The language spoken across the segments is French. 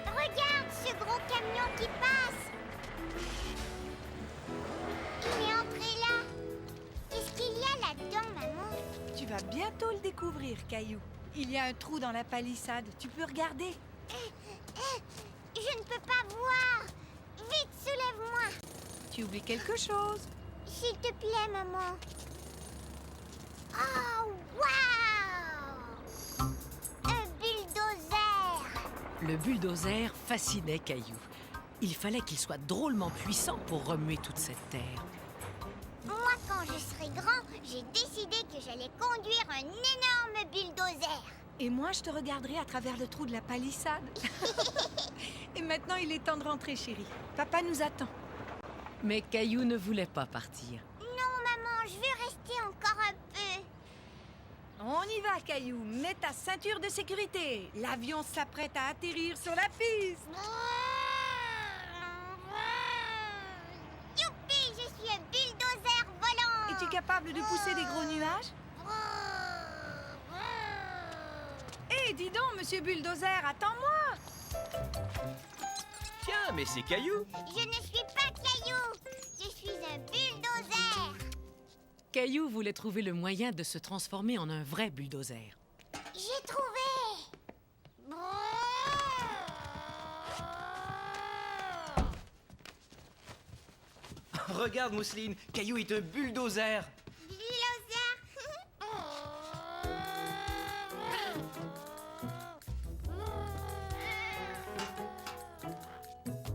Regarde ce gros camion qui passe. Il est entré là. Qu'est-ce qu'il y a là-dedans, maman? Tu vas bientôt le découvrir, Caillou. Il y a un trou dans la palissade. Tu peux regarder. Je ne peux pas voir. Vite, soulève-moi. Tu oublies quelque chose. S'il te plaît, maman. Oh, waouh! Un bulldozer. Le bulldozer fascinait Caillou. Il fallait qu'il soit drôlement puissant pour remuer toute cette terre. Moi, quand je serai grand, j'ai décidé que j'allais conduire un énorme bulldozer. Et moi, je te regarderai à travers le trou de la palissade. Et maintenant, il est temps de rentrer, chérie. Papa nous attend. Mais Caillou ne voulait pas partir. Non, maman, je veux rester encore un peu. On y va, Caillou. Mets ta ceinture de sécurité. L'avion s'apprête à atterrir sur la piste. Youpi, je suis un bulldozer volant. Es-tu capable de pousser des gros nuages? Hé, dis donc, monsieur Bulldozer, attends-moi! Tiens, mais c'est Caillou. Je ne suis pas Caillou. Je suis un bulldozer. Caillou voulait trouver le moyen de se transformer en un vrai bulldozer. J'ai trouvé. Regarde, Mousseline, Caillou est un bulldozer.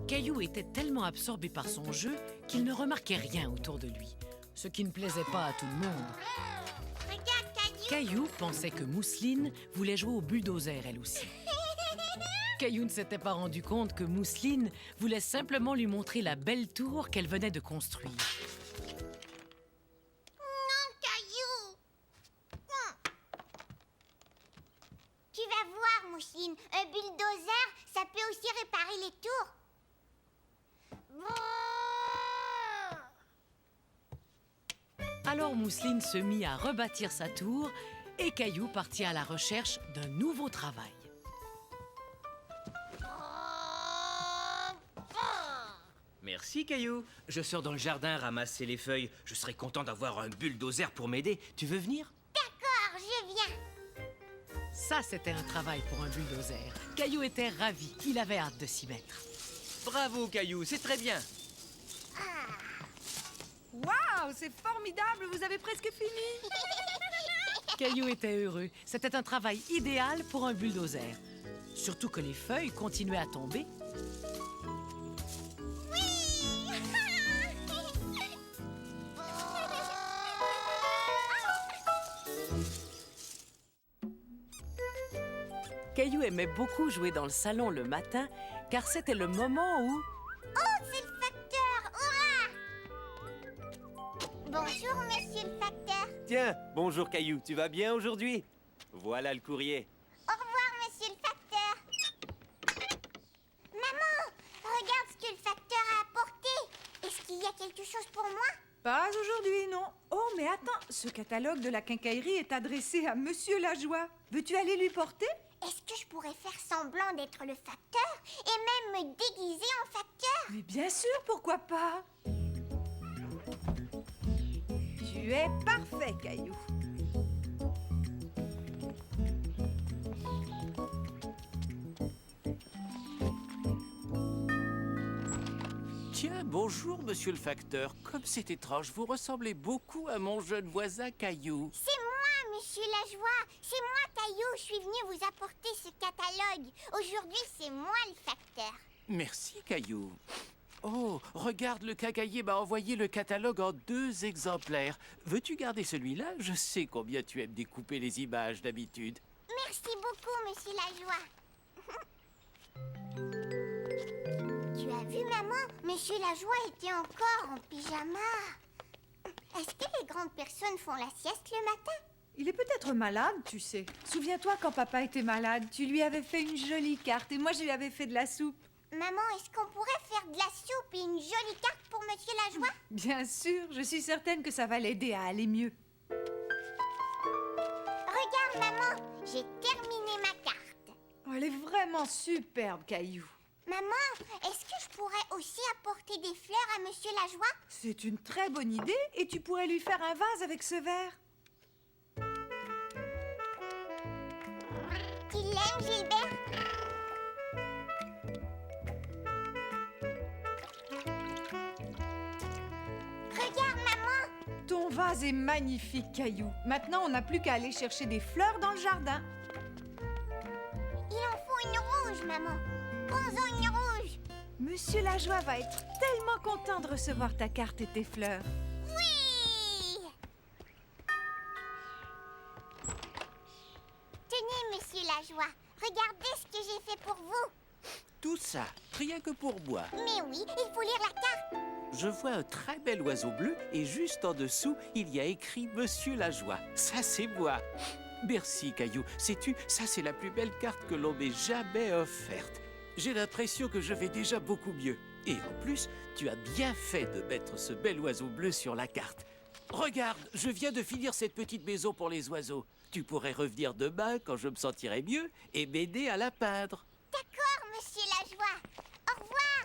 Caillou était tellement absorbé par son jeu qu'il ne remarquait rien autour de lui, ce qui ne plaisait pas à tout le monde. Regarde, Caillou. Caillou pensait que Mousseline voulait jouer au bulldozer elle aussi. Caillou ne s'était pas rendu compte que Mousseline voulait simplement lui montrer la belle tour qu'elle venait de construire. Non, Caillou. Tu vas voir, Mousseline. Un bulldozer, ça peut aussi réparer les tours. Alors Mousseline se mit à rebâtir sa tour et Caillou partit à la recherche d'un nouveau travail. Merci, Caillou. Je sors dans le jardin ramasser les feuilles. Je serais content d'avoir un bulldozer pour m'aider. Tu veux venir? D'accord, je viens. Ça, c'était un travail pour un bulldozer. Caillou était ravi. Il avait hâte de s'y mettre. Bravo, Caillou, c'est très bien. Waouh, c'est formidable, vous avez presque fini. Caillou était heureux. C'était un travail idéal pour un bulldozer. Surtout que les feuilles continuaient à tomber. Caillou aimait beaucoup jouer dans le salon le matin, car c'était le moment où... Oh, c'est le facteur. Hurrah! Bonjour, monsieur le facteur. Tiens, bonjour Caillou, tu vas bien aujourd'hui? Voilà le courrier. Au revoir, monsieur le facteur. Maman, regarde ce que le facteur a apporté. Est-ce qu'il y a quelque chose pour moi? Pas aujourd'hui, non. Oh, mais attends, ce catalogue de la quincaillerie est adressé à monsieur Lajoie. Veux-tu aller lui porter? Est-ce que je pourrais faire semblant d'être le facteur et même me déguiser en facteur? Mais bien sûr, pourquoi pas? Tu es parfait, Caillou. Tiens, bonjour, monsieur le facteur. Comme c'est étrange, vous ressemblez beaucoup à mon jeune voisin Caillou. C'est moi, monsieur Lajoie. C'est moi, Caillou. Je suis venue vous apporter ce catalogue. Aujourd'hui, c'est moi le facteur. Merci, Caillou. Oh, regarde, le quincaillier m'a envoyé le catalogue en 2 exemplaires. Veux-tu garder celui-là? Je sais combien tu aimes découper les images d'habitude. Merci beaucoup, monsieur Lajoie. Tu as vu, maman? Monsieur Lajoie était encore en pyjama. Est-ce que les grandes personnes font la sieste le matin? Il est peut-être malade, tu sais. Souviens-toi quand papa était malade, tu lui avais fait une jolie carte et moi je lui avais fait de la soupe. Maman, est-ce qu'on pourrait faire de la soupe et une jolie carte pour monsieur Lajoie? Bien sûr, je suis certaine que ça va l'aider à aller mieux. Regarde, maman, J'ai terminé ma carte. Oh, elle est vraiment superbe, Caillou. Maman, est-ce que je pourrais aussi apporter des fleurs à Monsieur Lajoie? C'est une très bonne idée et tu pourrais lui faire un vase avec ce verre. Tu l'aimes, Gilbert? Regarde, maman. Ton vase est magnifique, Caillou. Maintenant, on n'a plus qu'à aller chercher des fleurs dans le jardin. Il en faut une rouge, maman. Prends-en une rouge. Monsieur Lajoie va être tellement content de recevoir ta carte et tes fleurs. Oui! Tenez, Monsieur Lajoie. Regardez ce que j'ai fait pour vous. Tout ça, rien que pour moi. Mais oui, il faut lire la carte. Je vois un très bel oiseau bleu et juste en dessous, il y a écrit Monsieur Lajoie. Ça, c'est moi. Merci, Caillou. Sais-tu, ça, c'est la plus belle carte que l'on m'ait jamais offerte. J'ai l'impression que je vais déjà beaucoup mieux. Et en plus, tu as bien fait de mettre ce bel oiseau bleu sur la carte. Regarde, je viens de finir cette petite maison pour les oiseaux. Tu pourrais revenir demain quand je me sentirai mieux et m'aider à la peindre. D'accord, Monsieur Lajoie. Au revoir.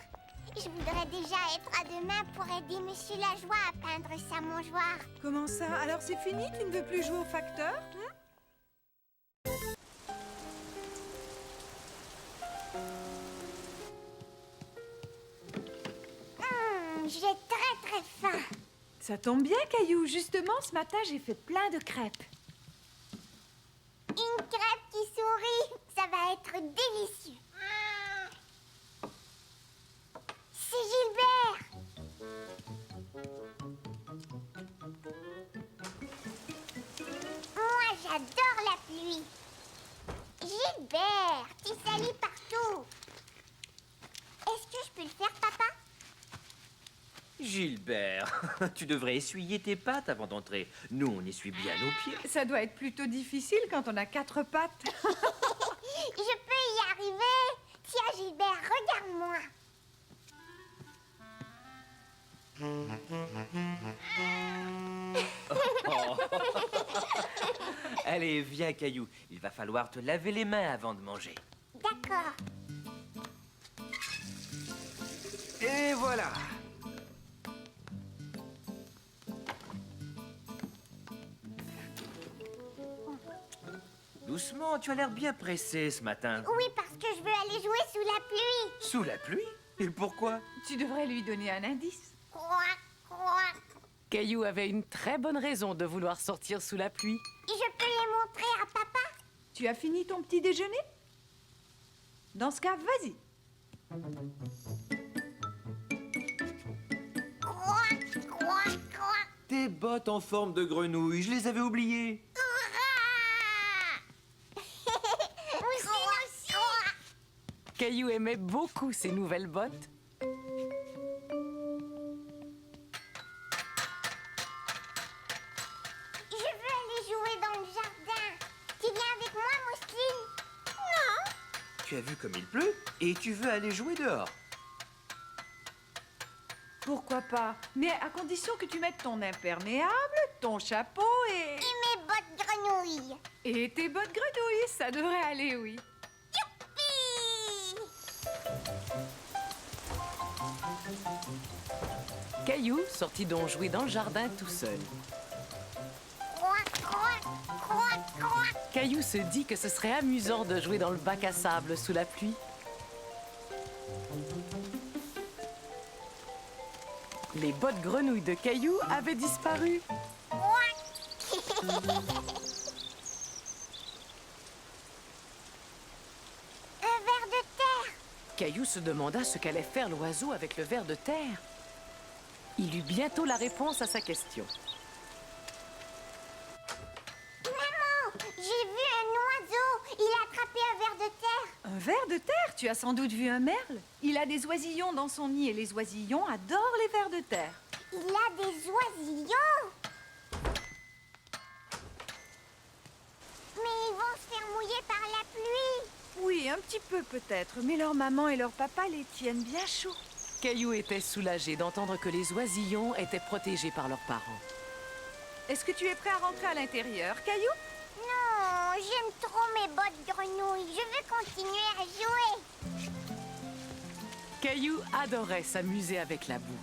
Je voudrais déjà être à demain pour aider Monsieur Lajoie à peindre sa mangeoire. Comment ça? Alors c'est fini? Tu ne veux plus jouer au facteur? J'ai très faim. Ça tombe bien, Caillou. Justement, ce matin, j'ai fait plein de crêpes. Une crêpe qui sourit, ça va être délicieux. C'est Gilbert. Moi, j'adore la pluie. Gilbert, tu salis partout. Est-ce que je peux le faire, papa? Gilbert, tu devrais essuyer tes pattes avant d'entrer. Nous, on essuie bien nos pieds. Ça doit être plutôt difficile quand on a 4 pattes. Je peux y arriver. Tiens, Gilbert, regarde-moi. Allez, viens, Caillou. Il va falloir te laver les mains avant de manger. D'accord. Et voilà. Doucement, tu as l'air bien pressé ce matin. Oui, parce que je veux aller jouer sous la pluie. Sous la pluie? Et pourquoi? Tu devrais lui donner un indice. Croac, croac. Caillou avait une très bonne raison de vouloir sortir sous la pluie. Et je peux les montrer à papa? Tu as fini ton petit déjeuner? Dans ce cas, vas-y. Croac, croac, croac. Tes bottes en forme de grenouille, je les avais oubliées. Mousseline aussi. Caillou aimait beaucoup ses nouvelles bottes. Je veux aller jouer dans le jardin. Tu viens avec moi, Mousseline? Non. Tu as vu comme il pleut et tu veux aller jouer dehors. Pourquoi pas? Mais à condition que tu mettes ton imperméable, ton chapeau Et mes bottes grenouilles. et tes bottes grenouilles. Ça devrait aller, oui. Youpi! Caillou sortit donc jouer dans le jardin tout seul. Croac, croac, croac, croac. Caillou se dit que ce serait amusant de jouer dans le bac à sable sous la pluie. Les bottes grenouilles de Caillou avaient disparu. Un ver de terre. Caillou se demanda ce qu'allait faire l'oiseau avec le ver de terre. Il eut bientôt la réponse à sa question. Maman, j'ai vu un oiseau. Il a attrapé un ver de terre. Un ver de terre? Tu as sans doute vu un merle. Il a des oisillons dans son nid et les oisillons adorent les vers de terre. Il a des oisillons. Mais ils vont se faire mouiller par la pluie. Oui, un petit peu peut-être, mais leur maman et leur papa les tiennent bien chauds. Caillou était soulagé d'entendre que les oisillons étaient protégés par leurs parents. Est-ce que tu es prêt à rentrer à l'intérieur, Caillou? Non, j'aime trop mes veux continuer à jouer. Caillou adorait s'amuser avec la boue.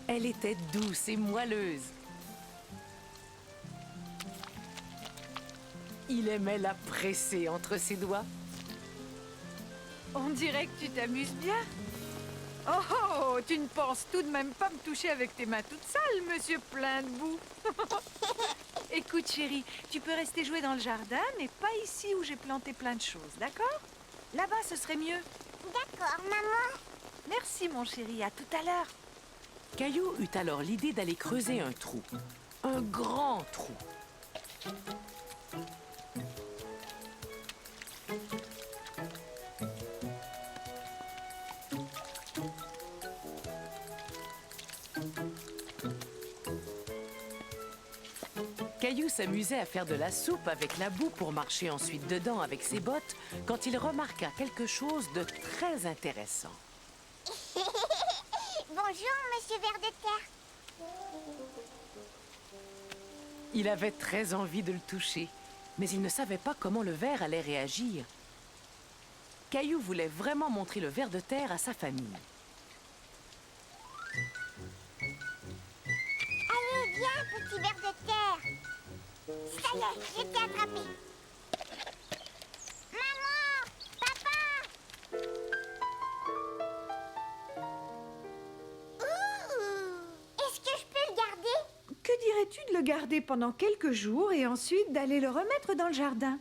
Elle était douce et moelleuse. Il aimait la presser entre ses doigts. On dirait que tu t'amuses bien. Oh, oh, tu ne penses tout de même pas me toucher avec tes mains toutes sales, monsieur plein de boue. Écoute, chérie, tu peux rester jouer dans le jardin, mais pas ici où j'ai planté plein de choses, d'accord? Là-bas, ce serait mieux. D'accord, maman. Merci, mon chéri, à tout à l'heure. Caillou eut alors l'idée d'aller creuser un trou. Un grand trou. Caillou s'amusait à faire de la soupe avec la boue pour marcher ensuite dedans avec ses bottes quand il remarqua quelque chose de très intéressant. Bonjour, monsieur Ver de Terre. Il avait très envie de le toucher, mais il ne savait pas comment le ver allait réagir. Caillou voulait vraiment montrer le ver de terre à sa famille. Allez, viens, petit Ver de Terre. Ça y est, je t'ai attrapé. Maman! Papa! Ouh! Est-ce que je peux le garder? Que dirais-tu de le garder pendant quelques jours et ensuite d'aller le remettre dans le jardin?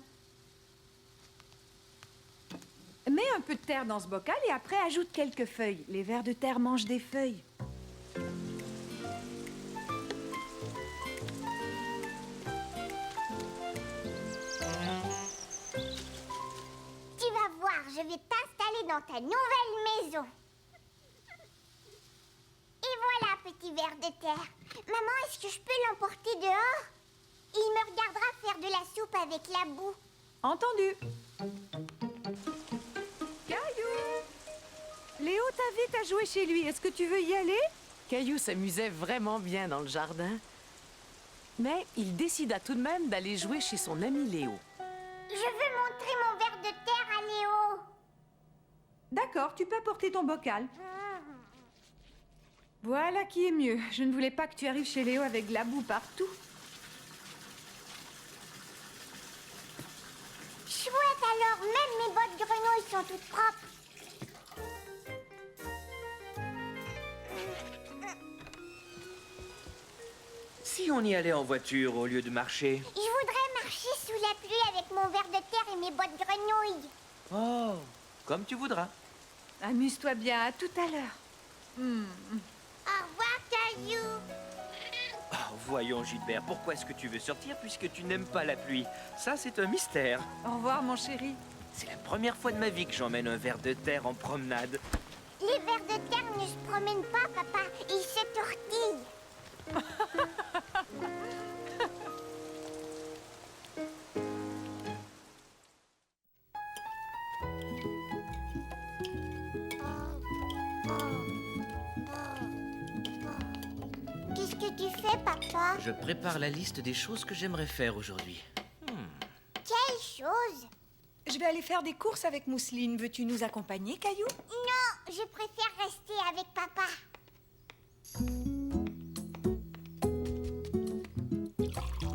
Mets un peu de terre dans ce bocal et après ajoute quelques feuilles. Les vers de terre mangent des feuilles. Tu vas voir, je vais t'installer dans ta nouvelle maison. Et voilà, petit Ver de Terre. Maman, est-ce que je peux l'emporter dehors? Il me regardera faire de la soupe avec la boue. Entendu. Caillou! Léo t'invite à jouer chez lui. Est-ce que tu veux y aller? Caillou s'amusait vraiment bien dans le jardin, mais il décida tout de même d'aller jouer chez son ami Léo. Je veux montrer mon Ver de Terre à Léo. D'accord, tu peux apporter ton bocal. Voilà qui est mieux. Je ne voulais pas que tu arrives chez Léo avec de la boue partout. Chouette alors, même mes bottes grenouilles sont toutes propres. Si on y allait en voiture au lieu de marcher. Je voudrais marcher sous la pluie avec mon Ver de Terre et mes bottes grenouilles. Oh, comme tu voudras. Amuse-toi bien. À tout à l'heure. Au revoir, Caillou. Oh, voyons, Gilbert, pourquoi est-ce que tu veux sortir puisque tu n'aimes pas la pluie? Ça, c'est un mystère. Au revoir, mon chéri. C'est la première fois de ma vie que j'emmène un ver de terre en promenade. Les Vers de Terre ne se promènent pas, papa. Ils se tortillent. Qu'est-ce que tu fais, papa? Je prépare la liste des choses que j'aimerais faire aujourd'hui. Quelle chose? Je vais aller faire des courses avec Mousseline. Veux-tu nous accompagner, Caillou? Non, je préfère rester avec papa.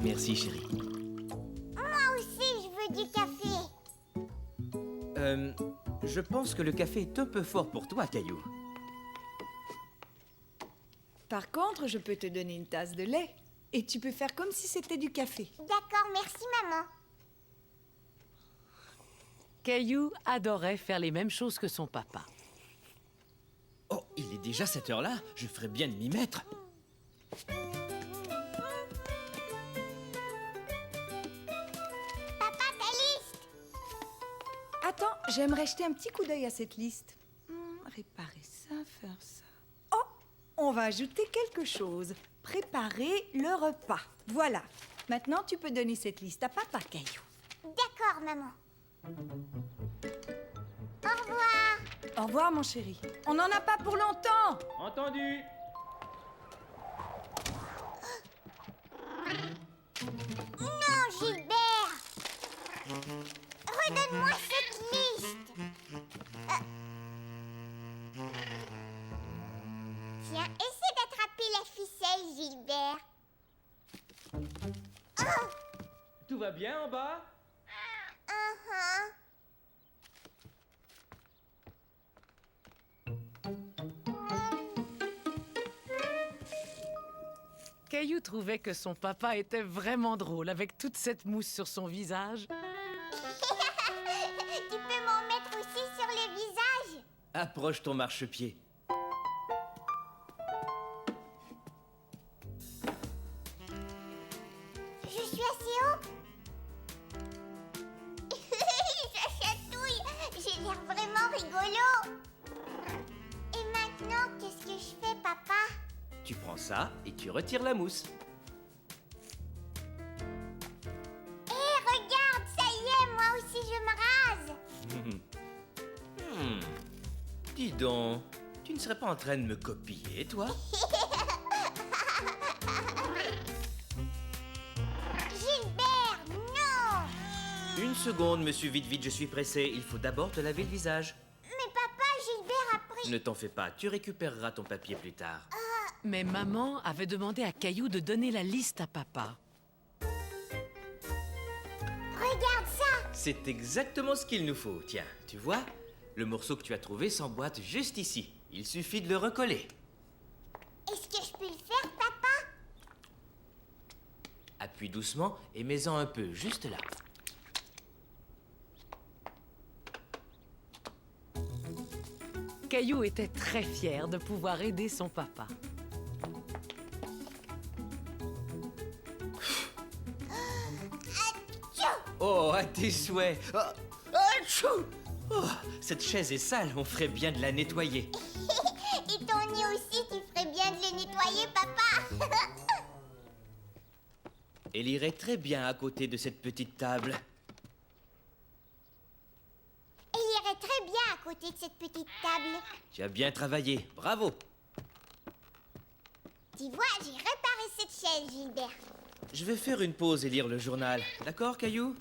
Merci, chérie. Moi aussi, je veux du café. Je pense que le café est un peu fort pour toi, Caillou. Par contre, je peux te donner une tasse de lait. Et tu peux faire comme si c'était du café. D'accord, merci, maman. Caillou adorait faire les mêmes choses que son papa. Oh, il est déjà cette heure-là. Je ferais bien de m'y mettre. Papa, ta liste. Attends, j'aimerais jeter un petit coup d'œil à cette liste. Réparer ça, faire ça. Oh, on va ajouter quelque chose. Préparer le repas. Voilà. Maintenant, tu peux donner cette liste à papa, Caillou. D'accord, maman. Au revoir. Au revoir, mon chéri. On n'en a pas pour longtemps. Entendu. Non, Gilbert. Redonne-moi cette liste. liste. Tiens, essaie d'attraper la ficelle, Gilbert. Oh! Tout va bien en bas? Uh-huh. Caillou trouvait que son papa était vraiment drôle avec toute cette mousse sur son visage. Tu peux m'en mettre aussi sur le visage? Approche ton marchepied. Je suis assez haut. Ça chatouille. J'ai l'air vraiment rigolo. Et maintenant, qu'est-ce que je fais, papa? Tu prends ça et tu retires la mousse. Hé, regarde, ça y est, moi aussi je me rase. Dis donc, tu ne serais pas en train de me copier, toi? Gilbert, non! Une seconde, monsieur Vite Vite, je suis pressé. Il faut d'abord te laver le visage. Mais papa, Gilbert a pris... Ne t'en fais pas, tu récupéreras ton papier plus tard. Mais maman avait demandé à Caillou de donner la liste à papa. Regarde ça! C'est exactement ce qu'il nous faut. Tiens, tu vois? Le morceau que tu as trouvé s'emboîte juste ici. Il suffit de le recoller. Est-ce que je peux le faire, papa? Appuie doucement et mets-en un peu, juste là. Caillou était très fier de pouvoir aider son papa. Oh, à tes souhaits. Oh, atchou! Oh, cette chaise est sale, on ferait bien de la nettoyer. Et ton nez aussi, tu ferais bien de le nettoyer, papa. Elle irait très bien à côté de cette petite table. Elle irait très bien à côté de cette petite table. Tu as bien travaillé, bravo. Tu vois, j'ai réparé cette chaise, Gilbert. Je vais faire une pause et lire le journal. D'accord, Caillou?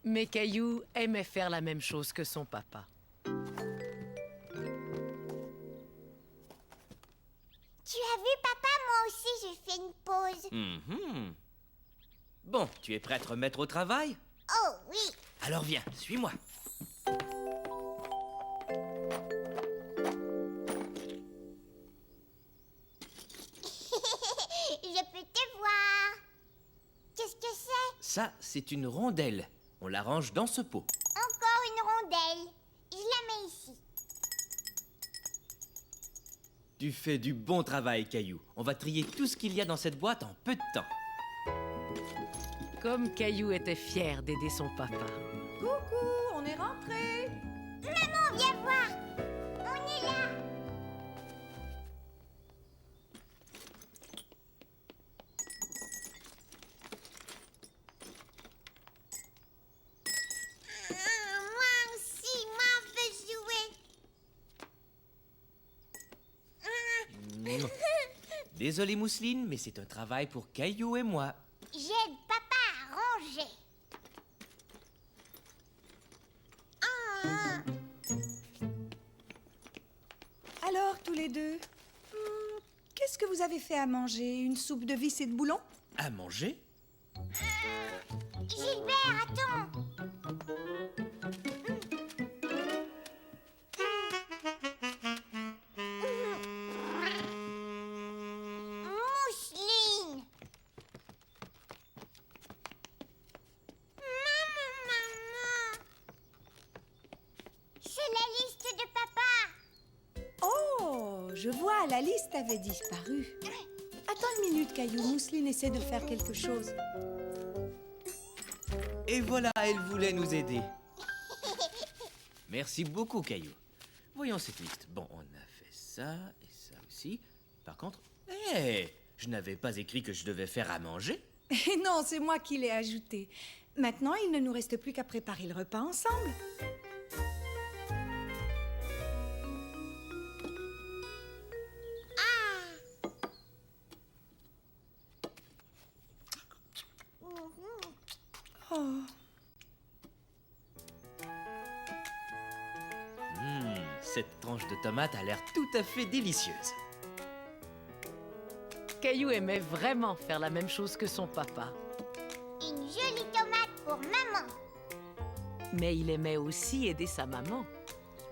Mais Caillou aimait faire la même chose que son papa. Tu as vu, papa, moi aussi, j'ai fait une pause. Mhm. Bon, tu es prêt à te remettre au travail? Oh, oui. Alors viens, suis-moi. Je peux te voir. Qu'est-ce que c'est? Ça, c'est une rondelle. On la range dans ce pot. Encore une rondelle. Je la mets ici. Tu fais du bon travail, Caillou. On va trier tout ce qu'il y a dans cette boîte en peu de temps. Comme Caillou était fier d'aider son papa. Coucou, on est rentrés. Maman, viens voir. On est là. Moi aussi, moi, je veux jouer. Désolé, Mousseline, mais c'est un travail pour Caillou et moi. J'aide papa à ranger. Ah. Alors, tous les deux, qu'est-ce que vous avez fait à manger? Une soupe de vis et de boulons? À manger? Gilbert, attends. Mousseline. Maman. C'est la liste de papa. Oh, je vois, la liste avait disparu. Attends une minute, Caillou. Mousseline essaie de faire quelque chose. Et voilà, elle voulait nous aider. Merci beaucoup, Caillou. Voyons cette liste. Bon, on a fait ça et ça aussi. Par contre, je n'avais pas écrit que je devais faire à manger. Et non, c'est moi qui l'ai ajouté. Maintenant, il ne nous reste plus qu'à préparer le repas ensemble. Oh. Cette tranche de tomate a l'air tout à fait délicieuse. Caillou aimait vraiment faire la même chose que son papa. Une jolie tomate pour maman. Mais il aimait aussi aider sa maman.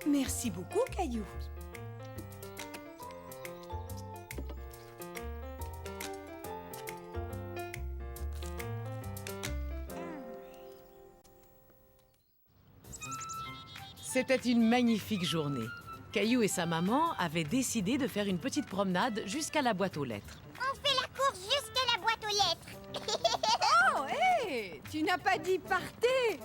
Merci beaucoup, Caillou. C'était une magnifique journée. Caillou et sa maman avaient décidé de faire une petite promenade jusqu'à la boîte aux lettres. On fait la course jusqu'à la boîte aux lettres. Oh, hé! Tu n'as pas dit partez!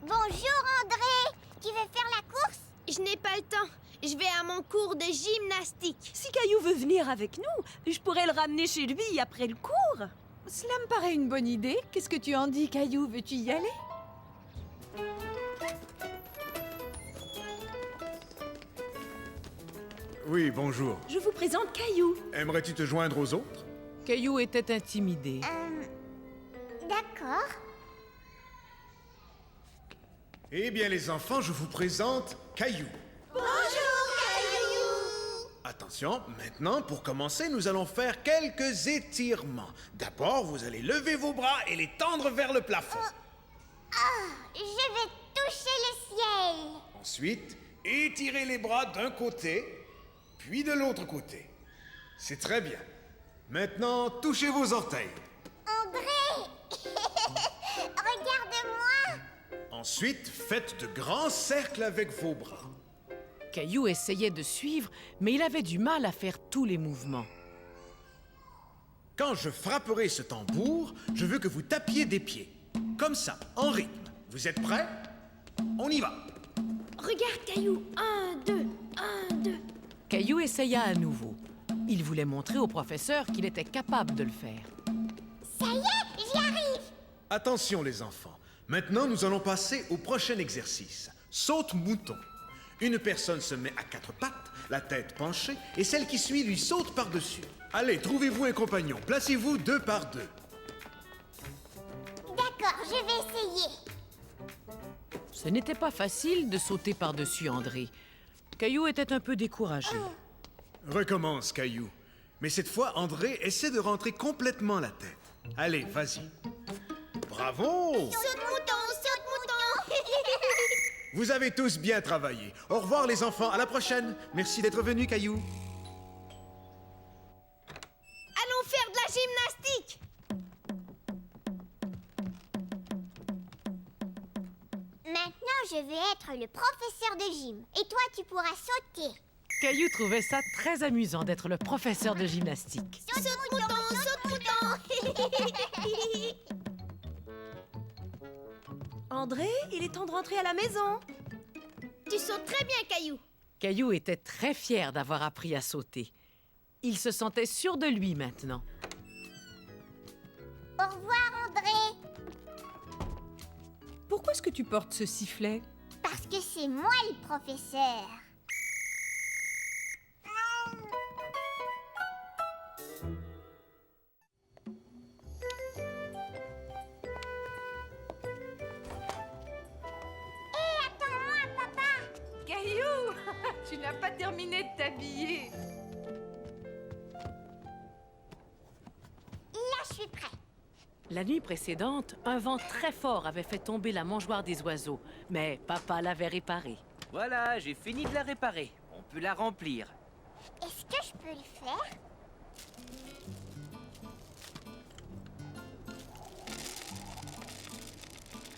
Bonjour André. Tu veux faire la course? Je n'ai pas le temps. Je vais à mon cours de gymnastique. Si Caillou veut venir avec nous, je pourrais le ramener chez lui après le cours. Cela me paraît une bonne idée. Qu'est-ce que tu en dis, Caillou? Veux-tu y aller? Oui, bonjour. Je vous présente Caillou. Aimerais-tu te joindre aux autres? Caillou était intimidé. D'accord. Eh bien, les enfants, je vous présente Caillou. Bonjour Caillou. Attention, maintenant, pour commencer, nous allons faire quelques étirements. D'abord, vous allez lever vos bras et les tendre vers le plafond. Je vais toucher le ciel. Ensuite, étirez les bras d'un côté, puis de l'autre côté. C'est très bien. Maintenant, touchez vos orteils. André. Regarde-moi. Ensuite, faites de grands cercles avec vos bras. Caillou essayait de suivre, mais il avait du mal à faire tous les mouvements. Quand je frapperai ce tambour, je veux que vous tapiez des pieds. Comme ça, en rythme. Vous êtes prêts? On y va. Regarde, Caillou. 1, 2, 1, 2. Caillou essaya à nouveau. Il voulait montrer au professeur qu'il était capable de le faire. Ça y est, j'y arrive. Attention les enfants. Maintenant, nous allons passer au prochain exercice. Saute-mouton. Une personne se met à 4 pattes, la tête penchée, et celle qui suit lui saute par-dessus. Allez, trouvez-vous un compagnon. Placez-vous 2 par 2. D'accord, je vais essayer. Ce n'était pas facile de sauter par-dessus André. Caillou était un peu découragé. Recommence, Caillou. Mais cette fois, André essaie de rentrer complètement la tête. Allez, vas-y. Bravo! Saute-mouton, saute-mouton. Vous avez tous bien travaillé. Au revoir les enfants, à la prochaine. Merci d'être venus, Caillou. Allons faire de la gymnastique. Maintenant, je vais être le professeur de gym. Et toi, tu pourras sauter. Caillou trouvait ça très amusant d'être le professeur de gymnastique. Saute-mouton, saute-mouton. André, il est temps de rentrer à la maison. Tu sautes très bien, Caillou. Caillou était très fier d'avoir appris à sauter. Il se sentait sûr de lui maintenant. Au revoir, André. Pourquoi est-ce que tu portes ce sifflet? Parce que c'est moi le professeur. Hé, attends-moi, papa. Caillou! Tu n'as pas terminé de t'habiller. Là, je suis prêt. La nuit précédente, un vent très fort avait fait tomber la mangeoire des oiseaux, mais papa l'avait réparée. Voilà, j'ai fini de la réparer. On peut la remplir. Est-ce que je peux le faire?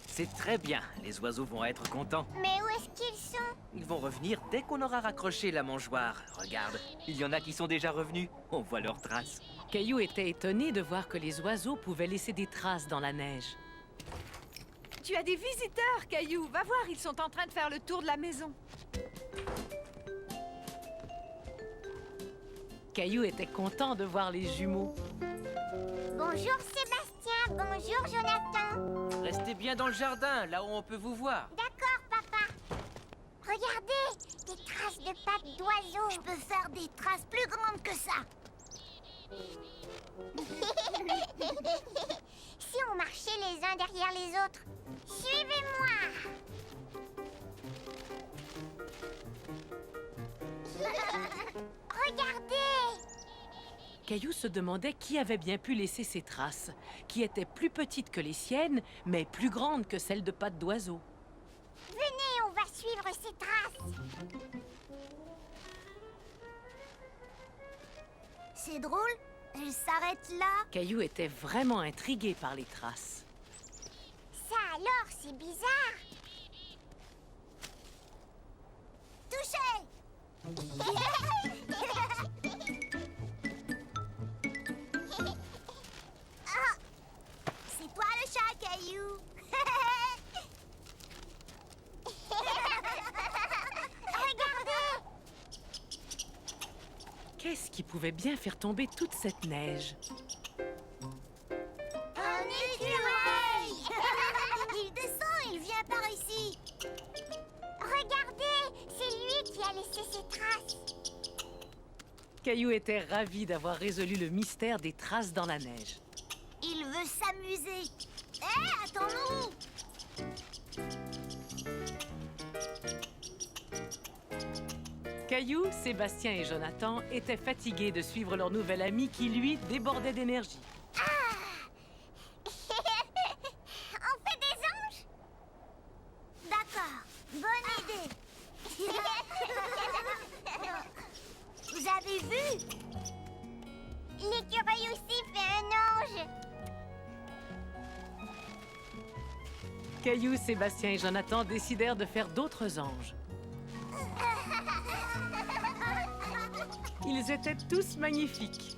C'est très bien. Les oiseaux vont être contents. Mais où est-ce qu'ils sont? Ils vont revenir dès qu'on aura raccroché la mangeoire. Regarde, il y en a qui sont déjà revenus. On voit leurs traces. Caillou était étonné de voir que les oiseaux pouvaient laisser des traces dans la neige. Tu as des visiteurs, Caillou. Va voir, ils sont en train de faire le tour de la maison. Caillou était content de voir les jumeaux. Bonjour, Sébastien. Bonjour, Jonathan. Restez bien dans le jardin, là où on peut vous voir. D'accord, papa. Regardez, des traces de pattes d'oiseaux. Je peux faire des traces plus grandes que ça. Si on marchait les uns uns derrière les autres. Suivez-moi. Regardez. Caillou se demandait qui avait bien pu laisser ces traces, qui étaient plus petites que les siennes, mais plus grandes que celles de pattes d'oiseau. Venez, on va suivre ces traces. C'est drôle, elle s'arrête là. Caillou était vraiment intrigué par les traces. Ça alors, c'est bizarre. Touché. Ah, c'est toi le chat, Caillou. Regardez. Qu'est-ce qui pouvait bien faire tomber toute cette neige? Un écureuil. Il descend, il vient par ici. Regardez, c'est lui qui a laissé ses traces. Caillou était ravi d'avoir résolu le mystère des traces dans la neige. Il veut s'amuser. Hé, attends-nous. Caillou, Sébastien et Jonathan étaient fatigués de suivre leur nouvel ami qui, lui, débordait d'énergie. On fait des anges? D'accord, bonne idée. Vous avez vu? L'écureuil aussi fait un ange. Caillou, Sébastien et Jonathan décidèrent de faire d'autres anges. Ils étaient tous magnifiques.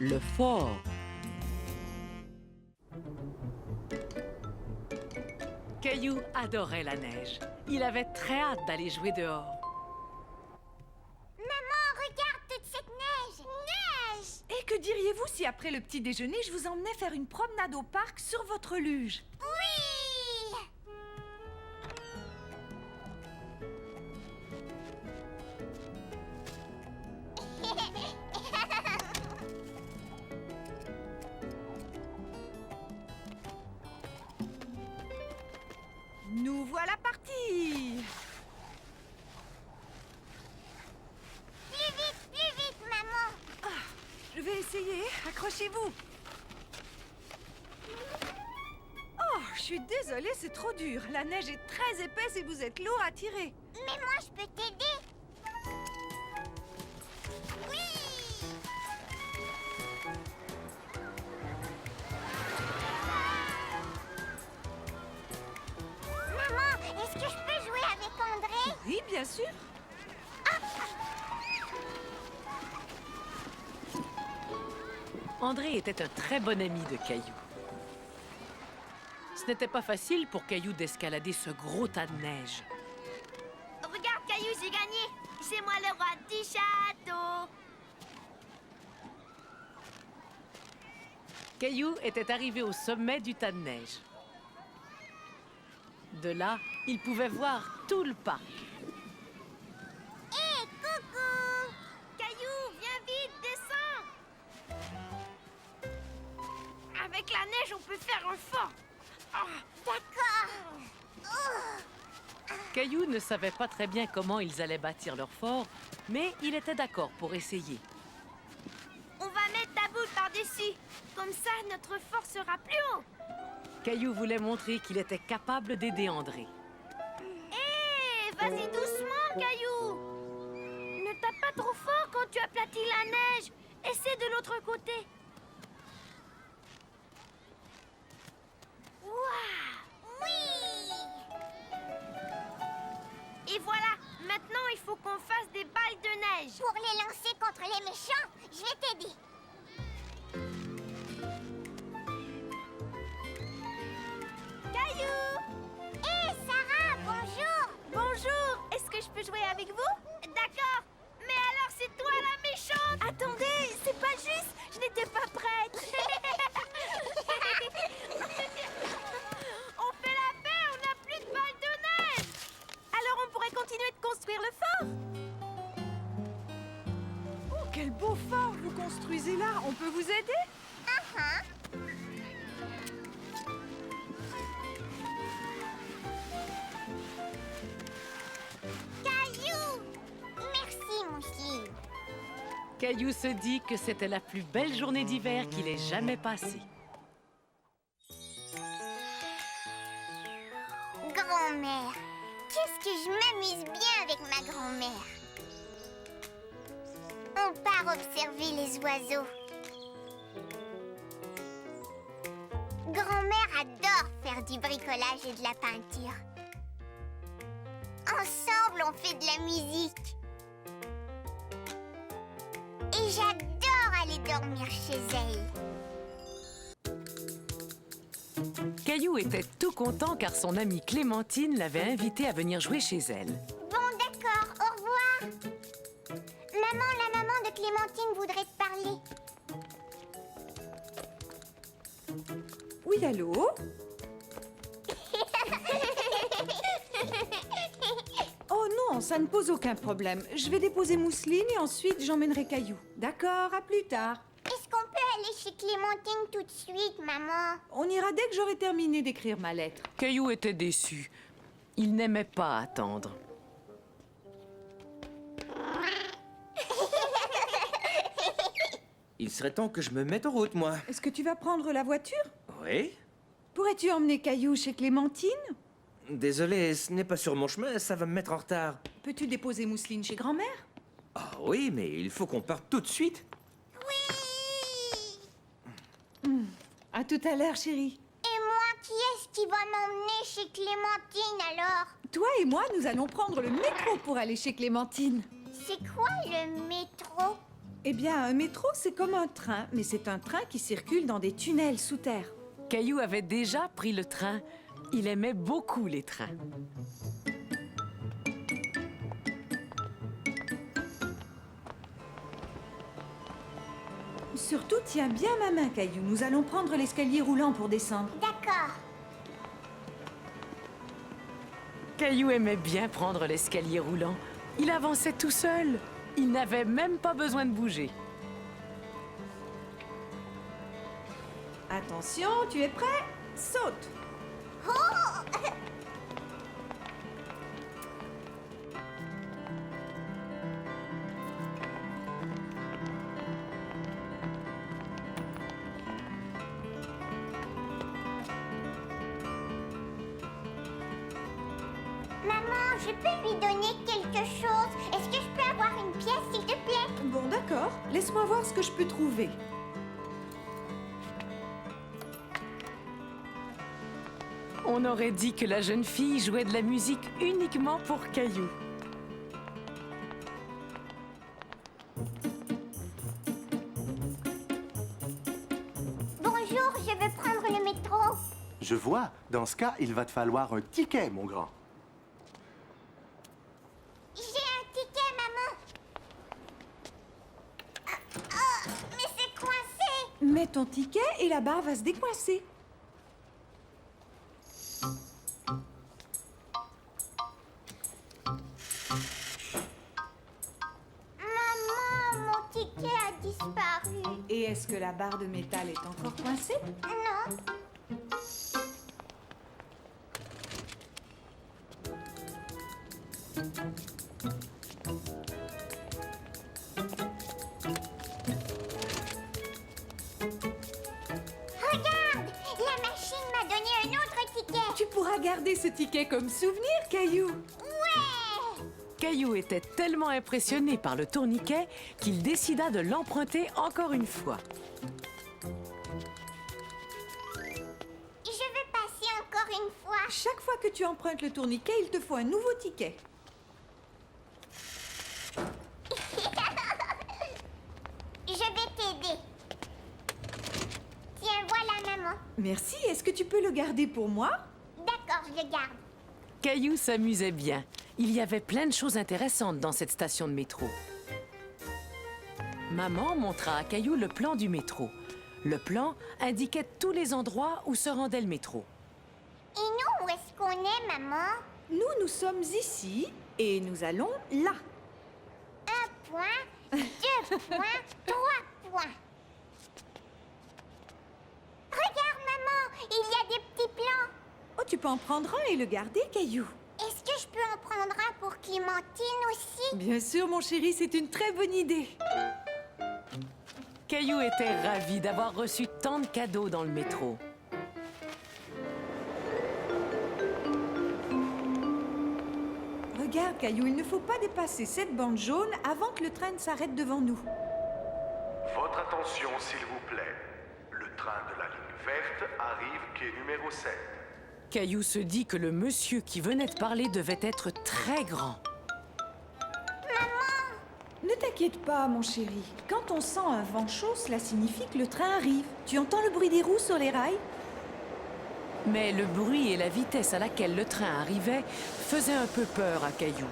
Le fort. Caillou adorait la neige. Il avait très hâte d'aller jouer dehors. Maman, regarde toute cette neige. Neige. Et que diriez-vous si après le petit déjeuner, je vous emmenais faire une promenade au parc sur votre luge? Oui. Nous voilà partis! Plus vite, maman. Je vais essayer. Accrochez-vous. Oh, je suis désolée, c'est trop dur. La neige est très épaisse et vous êtes lourd à tirer. Mais moi, je peux t'aider. Oui. Maman, est-ce que je peux jouer avec André? Oui, bien sûr. André était un très bon ami de Caillou. Ce n'était pas facile pour Caillou d'escalader ce gros tas de neige. Regarde, Caillou, j'ai gagné. C'est moi le roi du château. Caillou était arrivé au sommet du tas de neige. De là, il pouvait voir tout le parc. Hé, coucou. Caillou, viens vite, descends. Avec la neige, on peut faire un fort. D'accord. Oh. Caillou ne savait pas très bien comment ils allaient bâtir leur fort, mais il était d'accord pour essayer. On va mettre ta boule par-dessus. Comme ça, notre fort sera plus haut. Caillou voulait montrer qu'il était capable d'aider André. Hé, vas-y doucement, Caillou. Ne tape pas trop fort quand tu aplatis la neige. Essaie de l'autre côté. Waouh! Oui. Et voilà, maintenant il faut qu'on fasse des balles de neige. Pour les lancer contre les méchants, je vais t'aider. Caillou! Hé, Sarah, bonjour. Bonjour, est-ce que je peux jouer avec vous? D'accord, mais alors c'est toi la méchante! Attendez, c'est pas juste, je n'étais pas prête. On fait la paix, on n'a plus de balles de neige. Alors on pourrait continuer de construire le fort? Oh, quel Quel beau fort vous construisez là. On peut vous aider? Caillou! Merci, Mousseline. Caillou se dit que c'était la plus belle journée d'hiver qu'il ait jamais passée. Grand-mère, qu'est-ce que je m'amuse bien avec ma grand-mère. On part observer les oiseaux. Grand-mère adore faire du bricolage et de la peinture. Ensemble, on fait de la musique. Et j'adore aller dormir chez elle. Caillou était tout content car son amie Clémentine l'avait invité à venir jouer chez elle. Bon, d'accord, au revoir. Maman, la maman de Clémentine voudrait te parler. Oui, allô? Oh non, ça ne pose aucun problème. Je vais déposer Mousseline et ensuite j'emmènerai Caillou. D'accord, à plus tard. Est-ce qu'on peut aller chez Clémentine tout de suite, maman? On ira dès que j'aurai terminé d'écrire ma lettre. Caillou était déçu. Il n'aimait pas attendre. Il serait temps que je me mette en route, moi. Est-ce que tu vas prendre la voiture? Oui? Pourrais-tu emmener Caillou chez Clémentine? Désolé, ce n'est pas sur mon chemin, ça va me mettre en retard. Peux-tu déposer Mousseline chez grand-mère? Ah oui, mais il faut qu'on parte tout de suite. À tout à l'heure, chérie. Et moi, qui est-ce qui va m'emmener chez Clémentine alors? Toi et moi, nous allons prendre le métro pour aller chez Clémentine. C'est quoi le métro? Eh bien, un métro, c'est comme un train, mais c'est un train qui circule dans des tunnels sous terre. Caillou avait déjà pris le train. Il aimait beaucoup les trains. Surtout, tiens bien ma main, Caillou. Nous allons prendre l'escalier roulant pour descendre. D'accord. Caillou aimait bien prendre l'escalier roulant. Il avançait tout seul. Il n'avait même pas besoin de bouger. Attention, tu es prêt? Saute! Maman, je peux lui donner quelque chose? Est-ce que je peux avoir une pièce, s'il te plaît? Bon, d'accord. Laisse-moi voir ce que je peux trouver. On aurait dit que la jeune fille jouait de la musique uniquement pour Caillou. Bonjour, je veux prendre le métro. Je vois. Dans ce cas, il va te falloir un ticket, mon grand. J'ai un ticket, maman. Oh, mais c'est coincé. Mets ton ticket et la barre va se décoincer. Maman, mon ticket a disparu. Et est-ce que la barre de métal est encore coincée? Non. Regarde, la machine m'a donné un autre ticket. Tu pourras garder ce ticket comme souvenir, Caillou. Ouais. Caillou était tellement impressionné par le tourniquet qu'il décida de l'emprunter encore une fois. Je veux passer encore une fois. Chaque fois que tu empruntes le tourniquet, il te faut un nouveau ticket. Je vais t'aider. Tiens, voilà, maman. Merci. Est-ce que tu peux le garder pour moi? D'accord, je le garde. Caillou s'amusait bien. Il y avait plein de choses intéressantes dans cette station de métro. Maman montra à Caillou le plan du métro. Le plan indiquait tous les endroits où se rendait le métro. Et nous, où est-ce qu'on est, maman? Nous sommes ici et nous allons là. 1 point, 2 points, 3 points. Regarde, maman, il y a des petits plans. Oh, tu peux en prendre un et le garder, Caillou. Est-ce que je peux en prendre un pour Clémentine aussi? Bien sûr, mon chéri, c'est une très bonne idée. Caillou était ravi d'avoir reçu tant de cadeaux dans le métro. Regarde, Caillou, il ne faut pas dépasser cette bande jaune avant que le train ne s'arrête devant nous. Votre attention, s'il vous plaît. Le train de la ligne verte arrive quai numéro 7. Caillou se dit que le monsieur qui venait de parler devait être très grand. Ne t'inquiète pas, mon chéri. Quand on sent un vent chaud, cela signifie que le train arrive. Tu entends le bruit des roues sur les rails? Mais le bruit et la vitesse à laquelle le train arrivait faisaient un peu peur à Caillou.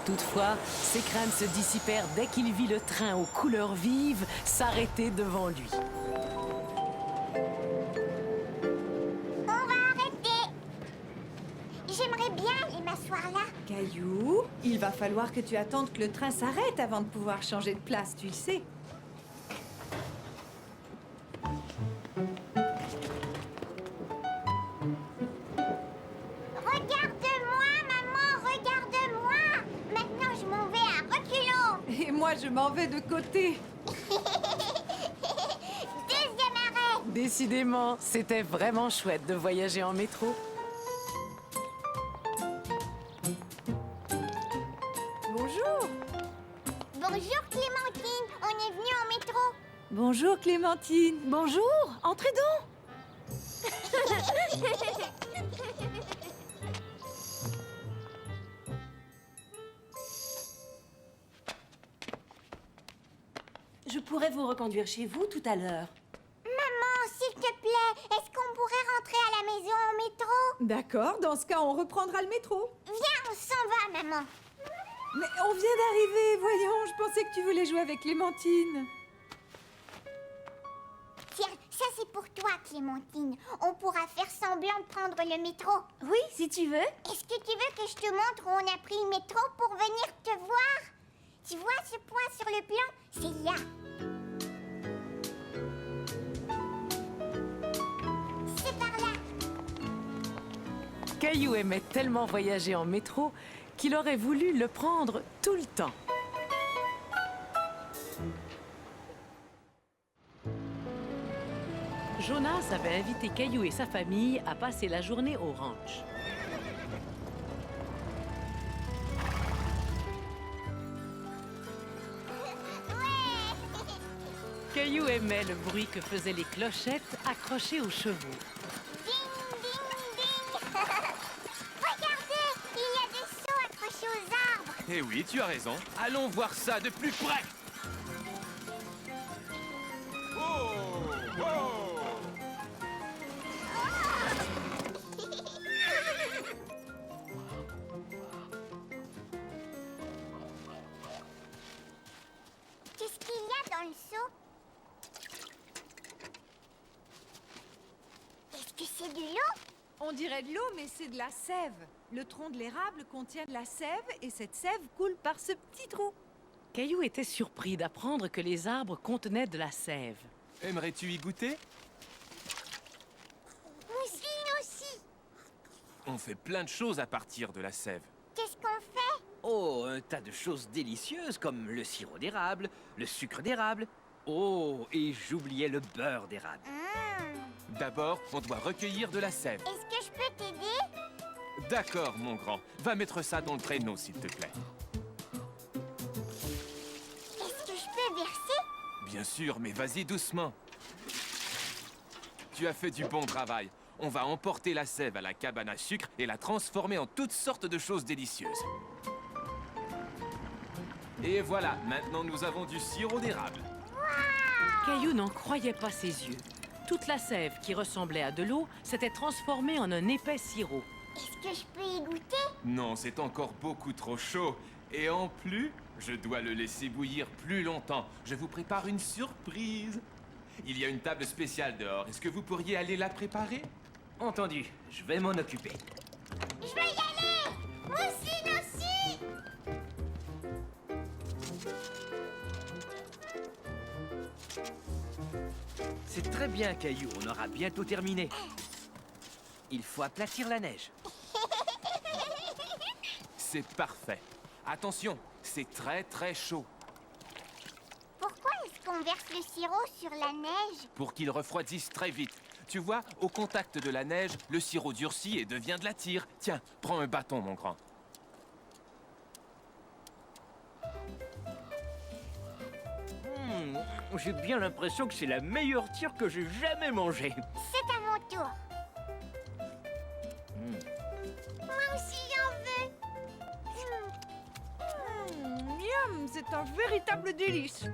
Toutefois, ses craintes se dissipèrent dès qu'il vit le train aux couleurs vives s'arrêter devant lui. On va arrêter. J'aimerais bien aller m'asseoir là. Caillou, il va falloir que tu attendes que le train s'arrête avant de pouvoir changer de place, tu le sais. Regarde-moi, maman, regarde-moi. Maintenant, je m'en vais à reculons. Et moi, je m'en vais de côté. Deuxième arrêt. Décidément, c'était vraiment chouette de voyager en métro. Bonjour. Bonjour, Clémentine. On est venu en métro. Bonjour, Clémentine. Bonjour, entrez donc. Je pourrais vous reconduire chez vous tout à l'heure. Maman, s'il te plaît, est-ce qu'on pourrait rentrer à la maison en métro? D'accord, dans ce cas, on reprendra le métro. Viens, on s'en va, maman. Mais on vient d'arriver, voyons. Je pensais que tu voulais jouer avec Clémentine. Tiens, ça c'est pour toi, Clémentine. On pourra faire semblant de prendre le métro. Oui, si tu veux. Est-ce que tu veux que je te montre où on a pris le métro pour venir te voir? Tu vois ce point sur le plan? C'est là. C'est par là. Caillou aimait tellement voyager en métro qu'il aurait voulu le prendre tout le temps. Jonas avait invité Caillou et sa famille à passer la journée au ranch. Caillou aimait le bruit que faisaient les clochettes accrochées aux chevaux. Ding, ding, ding. Regardez, il y a des seaux accrochés aux arbres. Eh oui, tu as raison. Allons voir ça de plus près. Qu'est-ce qu'il y a dans le seau? Est-ce que c'est de l'eau? On dirait de l'eau, mais c'est de la sève. Le tronc de l'érable contient de la sève et cette sève coule par ce petit trou. Caillou était surpris d'apprendre que les arbres contenaient de la sève. Aimerais-tu y goûter? Mousseline aussi. On fait plein de choses à partir de la sève. Qu'est-ce qu'on fait? Oh, un tas de choses délicieuses comme le sirop d'érable, le sucre d'érable. Oh, et j'oubliais le beurre d'érable. D'abord, on doit recueillir de la sève. Est-ce que je peux t'aider? D'accord, mon grand. Va mettre ça dans le traîneau, s'il te plaît. Est-ce que je peux verser? Bien sûr, mais vas-y doucement. Tu as fait du bon travail. On va emporter la sève à la cabane à sucre et la transformer en toutes sortes de choses délicieuses. Et voilà, maintenant nous avons du sirop d'érable. Caillou n'en croyait pas ses yeux. Toute la sève qui ressemblait à de l'eau s'était transformée en un épais sirop. Est-ce que je peux y goûter? Non, c'est encore beaucoup trop chaud. Et en plus, je dois le laisser bouillir plus longtemps. Je vous prépare une surprise. Il y a une table spéciale dehors. Est-ce que vous pourriez aller la préparer? Entendu, je vais m'en occuper. Je vais y aller! Mousseline aussi! C'est très bien, Caillou. On aura bientôt terminé. Il faut aplatir la neige. C'est parfait. Attention, c'est très très chaud. Pourquoi est-ce qu'on verse le sirop sur la neige? Pour qu'il refroidisse très vite. Tu vois, au contact de la neige, le sirop durcit et devient de la tire. Tiens, prends un bâton, mon grand. J'ai bien l'impression que c'est la meilleure tire que j'ai jamais mangée. C'est à mon tour. Moi aussi, j'en veux. Miam, c'est un véritable délice.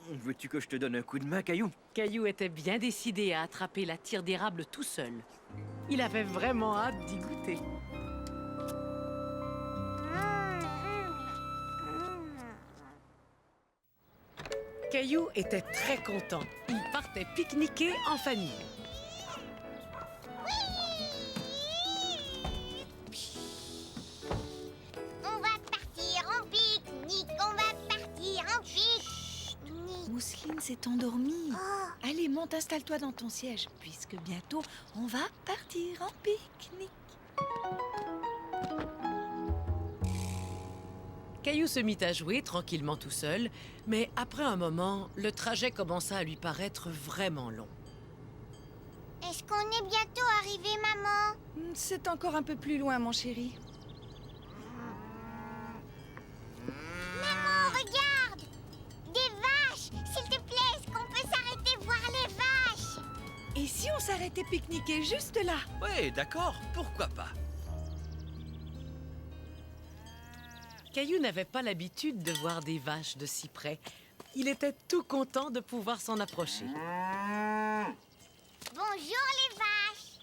Veux-tu que je te donne un coup de main, Caillou? Caillou était bien décidé à attraper la tire d'érable tout seul. Il avait vraiment hâte d'y goûter. Caillou était très content. Il partait pique-niquer en famille. On va partir en pique-nique. On va partir en pique-nique. Mousseline s'est endormie. Oh. Allez, monte, installe-toi dans ton siège, puisque bientôt, on va partir en pique-nique. Caillou se mit à jouer tranquillement tout seul, mais après un moment, le trajet commença à lui paraître vraiment long. Est-ce qu'on est bientôt arrivé, maman? C'est encore un peu plus loin, mon chéri. Maman, regarde! Des vaches! S'il te plaît, est-ce qu'on peut s'arrêter voir les vaches? Et si on s'arrêtait pique-niquer juste là? Ouais, d'accord, pourquoi pas? Caillou n'avait pas l'habitude de voir des vaches de si près. Il était tout content de pouvoir s'en approcher. Bonjour les vaches!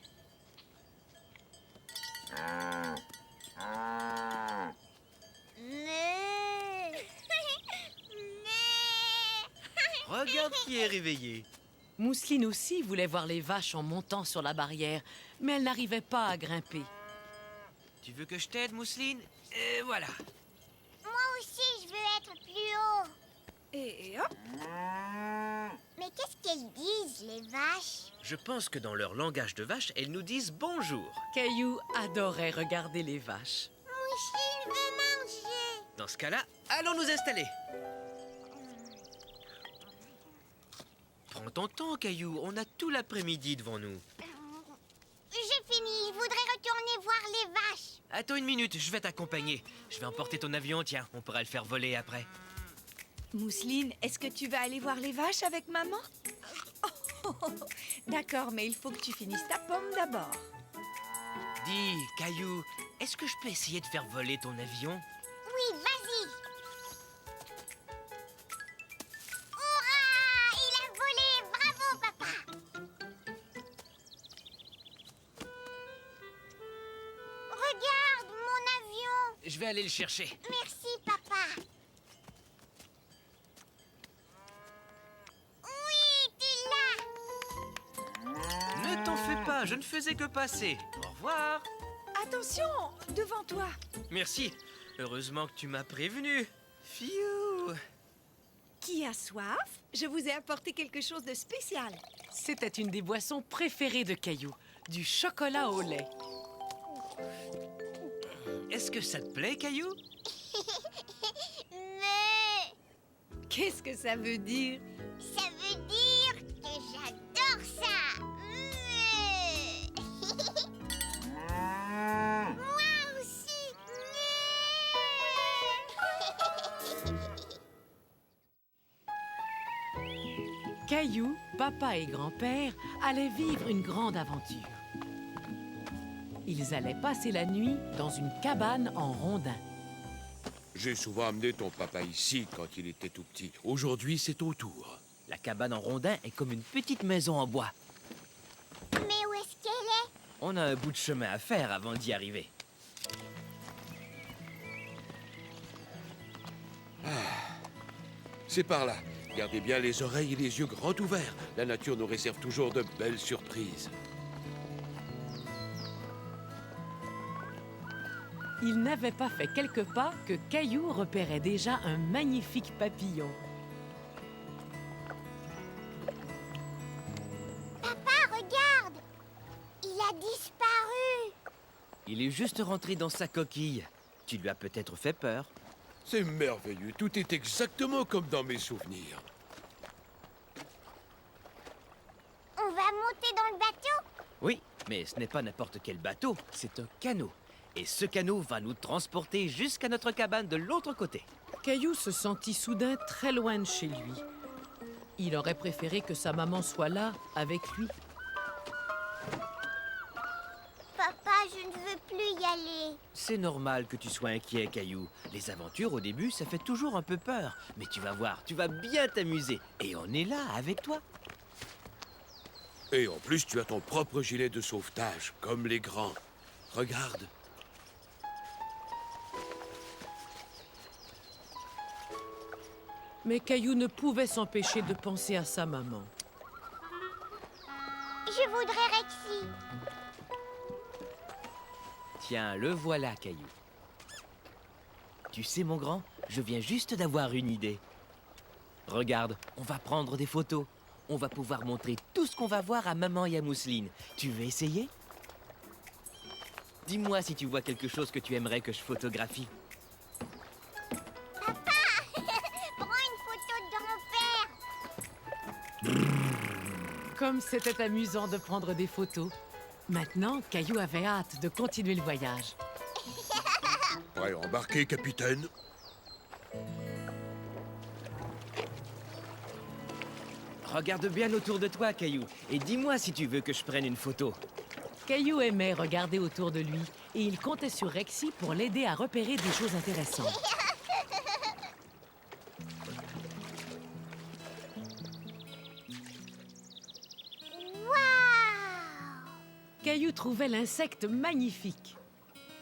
Mais... Regarde qui est réveillé. Mousseline aussi voulait voir les vaches en montant sur la barrière, mais elle n'arrivait pas à grimper. Tu veux que je t'aide, Mousseline? Voilà. Moi aussi, je veux être plus haut. Et hop! Mais qu'est-ce qu'elles disent, les vaches? Je pense que dans leur langage de vache, elles nous disent bonjour. Caillou adorait regarder les vaches. Mousseline veut manger. Dans ce cas-là, allons nous installer. Prends ton temps, Caillou. On a tout l'après-midi devant nous. J'ai fini, je voudrais retourner voir les vaches. Attends une minute, je vais t'accompagner. Je vais emporter ton avion, tiens. On pourra le faire voler après. Mousseline, est-ce que tu vas aller voir les vaches avec maman? D'accord, mais il faut que tu finisses ta pomme d'abord. Dis, Caillou, est-ce que je peux essayer de faire voler ton avion? Oui, vas-y. Hurrah! Il a volé! Bravo, papa! Regarde, mon avion! Je vais aller le chercher. Merci, papa. Oui, tu l'as! Ne t'en fais pas, je ne faisais que passer. Au revoir. Attention, devant toi. Merci. Heureusement que tu m'as prévenu. Fiou. Qui a soif? Je vous ai apporté quelque chose de spécial. C'était une des boissons préférées de Caillou, du chocolat au lait. Est-ce que ça te plaît, Caillou? Mais Qu'est-ce que ça veut dire? ça veut dire que j'adore ça! Moi aussi! Caillou, papa et grand-père allaient vivre une grande aventure. Ils allaient passer la nuit dans une cabane en rondin. J'ai souvent amené ton papa ici quand il était tout petit. Aujourd'hui, c'est ton tour. La cabane en rondin est comme une petite maison en bois. Mais où est-ce qu'elle est? On a un bout de chemin à faire avant d'y arriver. C'est par là. Gardez bien les oreilles et les yeux grands ouverts. La nature nous réserve toujours de belles surprises. Ils n'avaient pas fait quelques pas que Caillou repérait déjà un magnifique papillon. il est juste rentré dans sa coquille. Tu lui as peut-être fait peur. C'est merveilleux, tout est exactement comme dans mes souvenirs. On va monter dans le bateau? Oui, mais ce n'est pas n'importe quel bateau, c'est un canot. Et ce canot va nous transporter jusqu'à notre cabane de l'autre côté. Caillou se sentit soudain très loin de chez lui. Il aurait préféré que sa maman soit là, avec lui. Papa, je ne veux plus y aller. C'est normal que tu sois inquiet, Caillou. Les aventures, au début, ça fait toujours un peu peur. Mais tu vas voir, tu vas bien t'amuser. Et on est là, avec toi. Et en plus, tu as ton propre gilet de sauvetage, comme les grands. Regarde. Mais Caillou ne pouvait s'empêcher de penser à sa maman. Je voudrais Rexy. Tiens, le voilà, Caillou. Tu sais, mon grand, je viens juste d'avoir une idée. Regarde, on va prendre des photos. On va pouvoir montrer tout ce qu'on va voir à maman et à Mousseline. Tu veux essayer? Dis-moi si tu vois quelque chose que tu aimerais que je photographie. Papa, prends une photo de grand-père. Comme c'était amusant de prendre des photos. Maintenant, Caillou avait hâte de continuer le voyage. Prêt à embarquer, capitaine? Regarde bien autour de toi, Caillou, et dis-moi si tu veux que je prenne une photo. Caillou aimait regarder autour de lui et il comptait sur Rexy pour l'aider à repérer des choses intéressantes. Caillou trouvait l'insecte magnifique.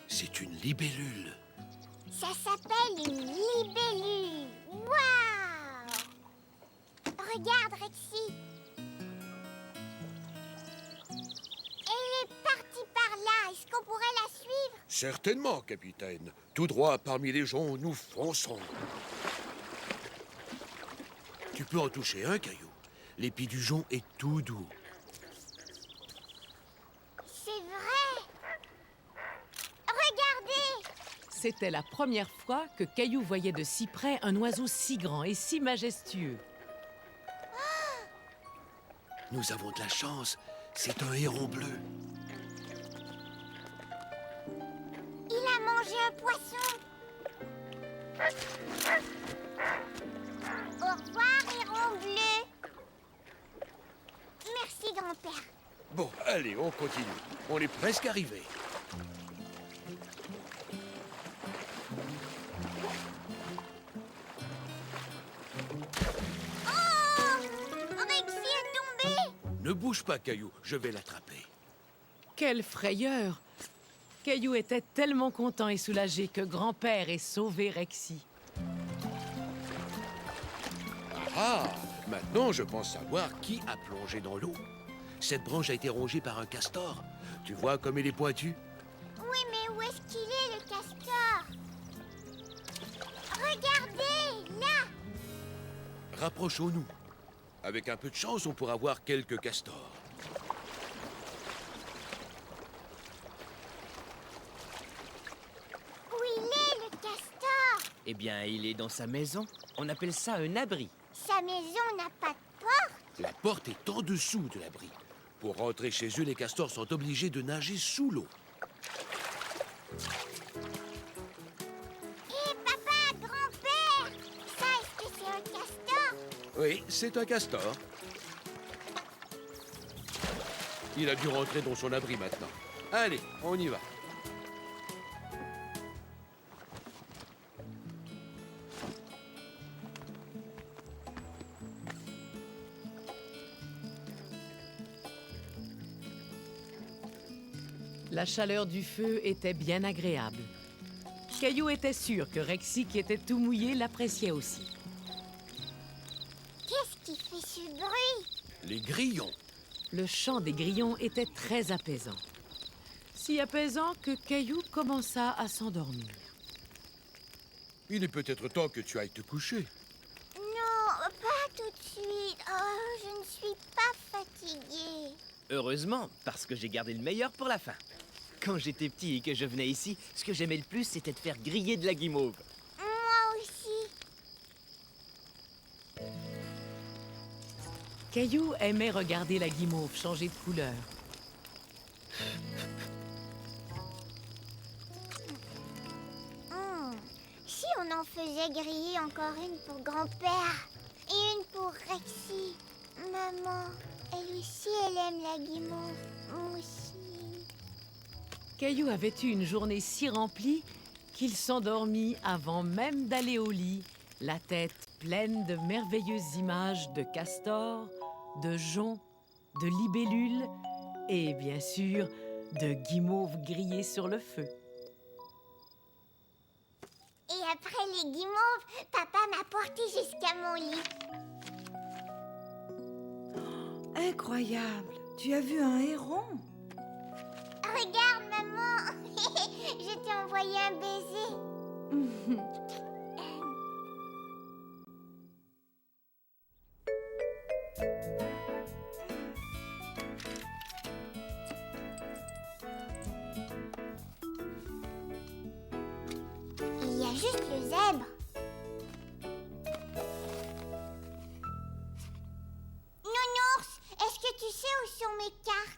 C'est une libellule. Ça s'appelle une libellule. Waouh! Regarde, Rexy. Elle est partie par là. Est-ce qu'on pourrait la suivre? Certainement, capitaine. Tout droit parmi les joncs, nous fonçons. Tu peux en toucher un, Caillou. L'épi du jonc est tout doux. C'est vrai. Regardez. C'était la première fois que Caillou voyait de si près un oiseau si grand et si majestueux. Nous avons de la chance. C'est un héron bleu. Il a mangé un poisson. Au revoir, héron bleu. Merci, grand-père. Bon, allez, on continue. On est presque arrivé. Rexy est tombé. Ne bouge pas, Caillou. Je vais l'attraper. Quelle frayeur! Caillou était tellement content et soulagé que grand-père ait sauvé Rexy. Ah! Maintenant, je pense savoir qui a plongé dans l'eau. Cette branche a été rongée par un castor. Tu vois comme il est pointu? Oui, mais où est-ce qu'il est, le castor? Regardez, là. Rapprochons-nous. Avec un peu de chance, on pourra voir quelques castors. Où il est, le castor? Eh bien, il est dans sa maison. On appelle ça un abri. Sa maison n'a pas de porte. La porte est en dessous de l'abri. Pour rentrer chez eux, les castors sont obligés de nager sous l'eau. Hé, papa, grand-père. Ça, est-ce que c'est un castor? Oui, c'est un castor. Il a dû rentrer dans son abri maintenant. Allez, on y va. La chaleur du feu était bien agréable. Caillou était sûr que Rexy, qui était tout mouillé, l'appréciait aussi. Qu'est-ce qui fait ce bruit? Les grillons. Le chant des grillons était très apaisant. Si apaisant que Caillou commença à s'endormir. Il est peut-être temps que tu ailles te coucher. Non, pas tout de suite. Oh, je ne suis pas fatiguée. Heureusement, parce que j'ai gardé le meilleur pour la fin. Quand j'étais petit et que je venais ici, ce que j'aimais le plus, c'était de faire griller de la guimauve. Moi aussi. Caillou aimait regarder la guimauve changer de couleur. Si on en faisait griller encore une pour grand-père et une pour Rexy. Maman, elle aussi, elle aime la guimauve. Moi aussi. Caillou avait eu une journée si remplie qu'il s'endormit avant même d'aller au lit, la tête pleine de merveilleuses images de castors, de joncs, de libellules et, bien sûr, de guimauves grillées sur le feu. Et après les guimauves, papa m'a porté jusqu'à mon lit. Incroyable! Tu as vu un héron? Regarde, maman. Je t'ai envoyé un baiser. Il y a juste le zèbre. Nounours, est-ce que tu sais où sont mes cartes?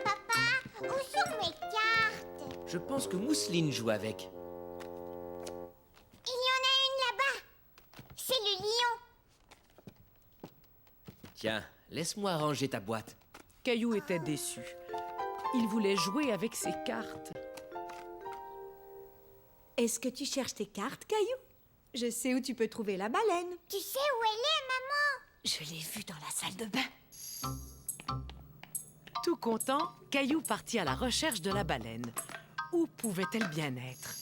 Papa, où sont mes cartes? Je pense que Mousseline joue avec. Il y en a une là-bas. C'est le lion. Tiens, laisse-moi ranger ta boîte. Caillou était déçu. Il voulait jouer avec ses cartes. Est-ce que tu cherches tes cartes, Caillou? Je sais où tu peux trouver la baleine. Tu sais où elle est, maman? Je l'ai vue dans la salle de bain. Tout content, Caillou partit à la recherche de la baleine. Où pouvait-elle bien être?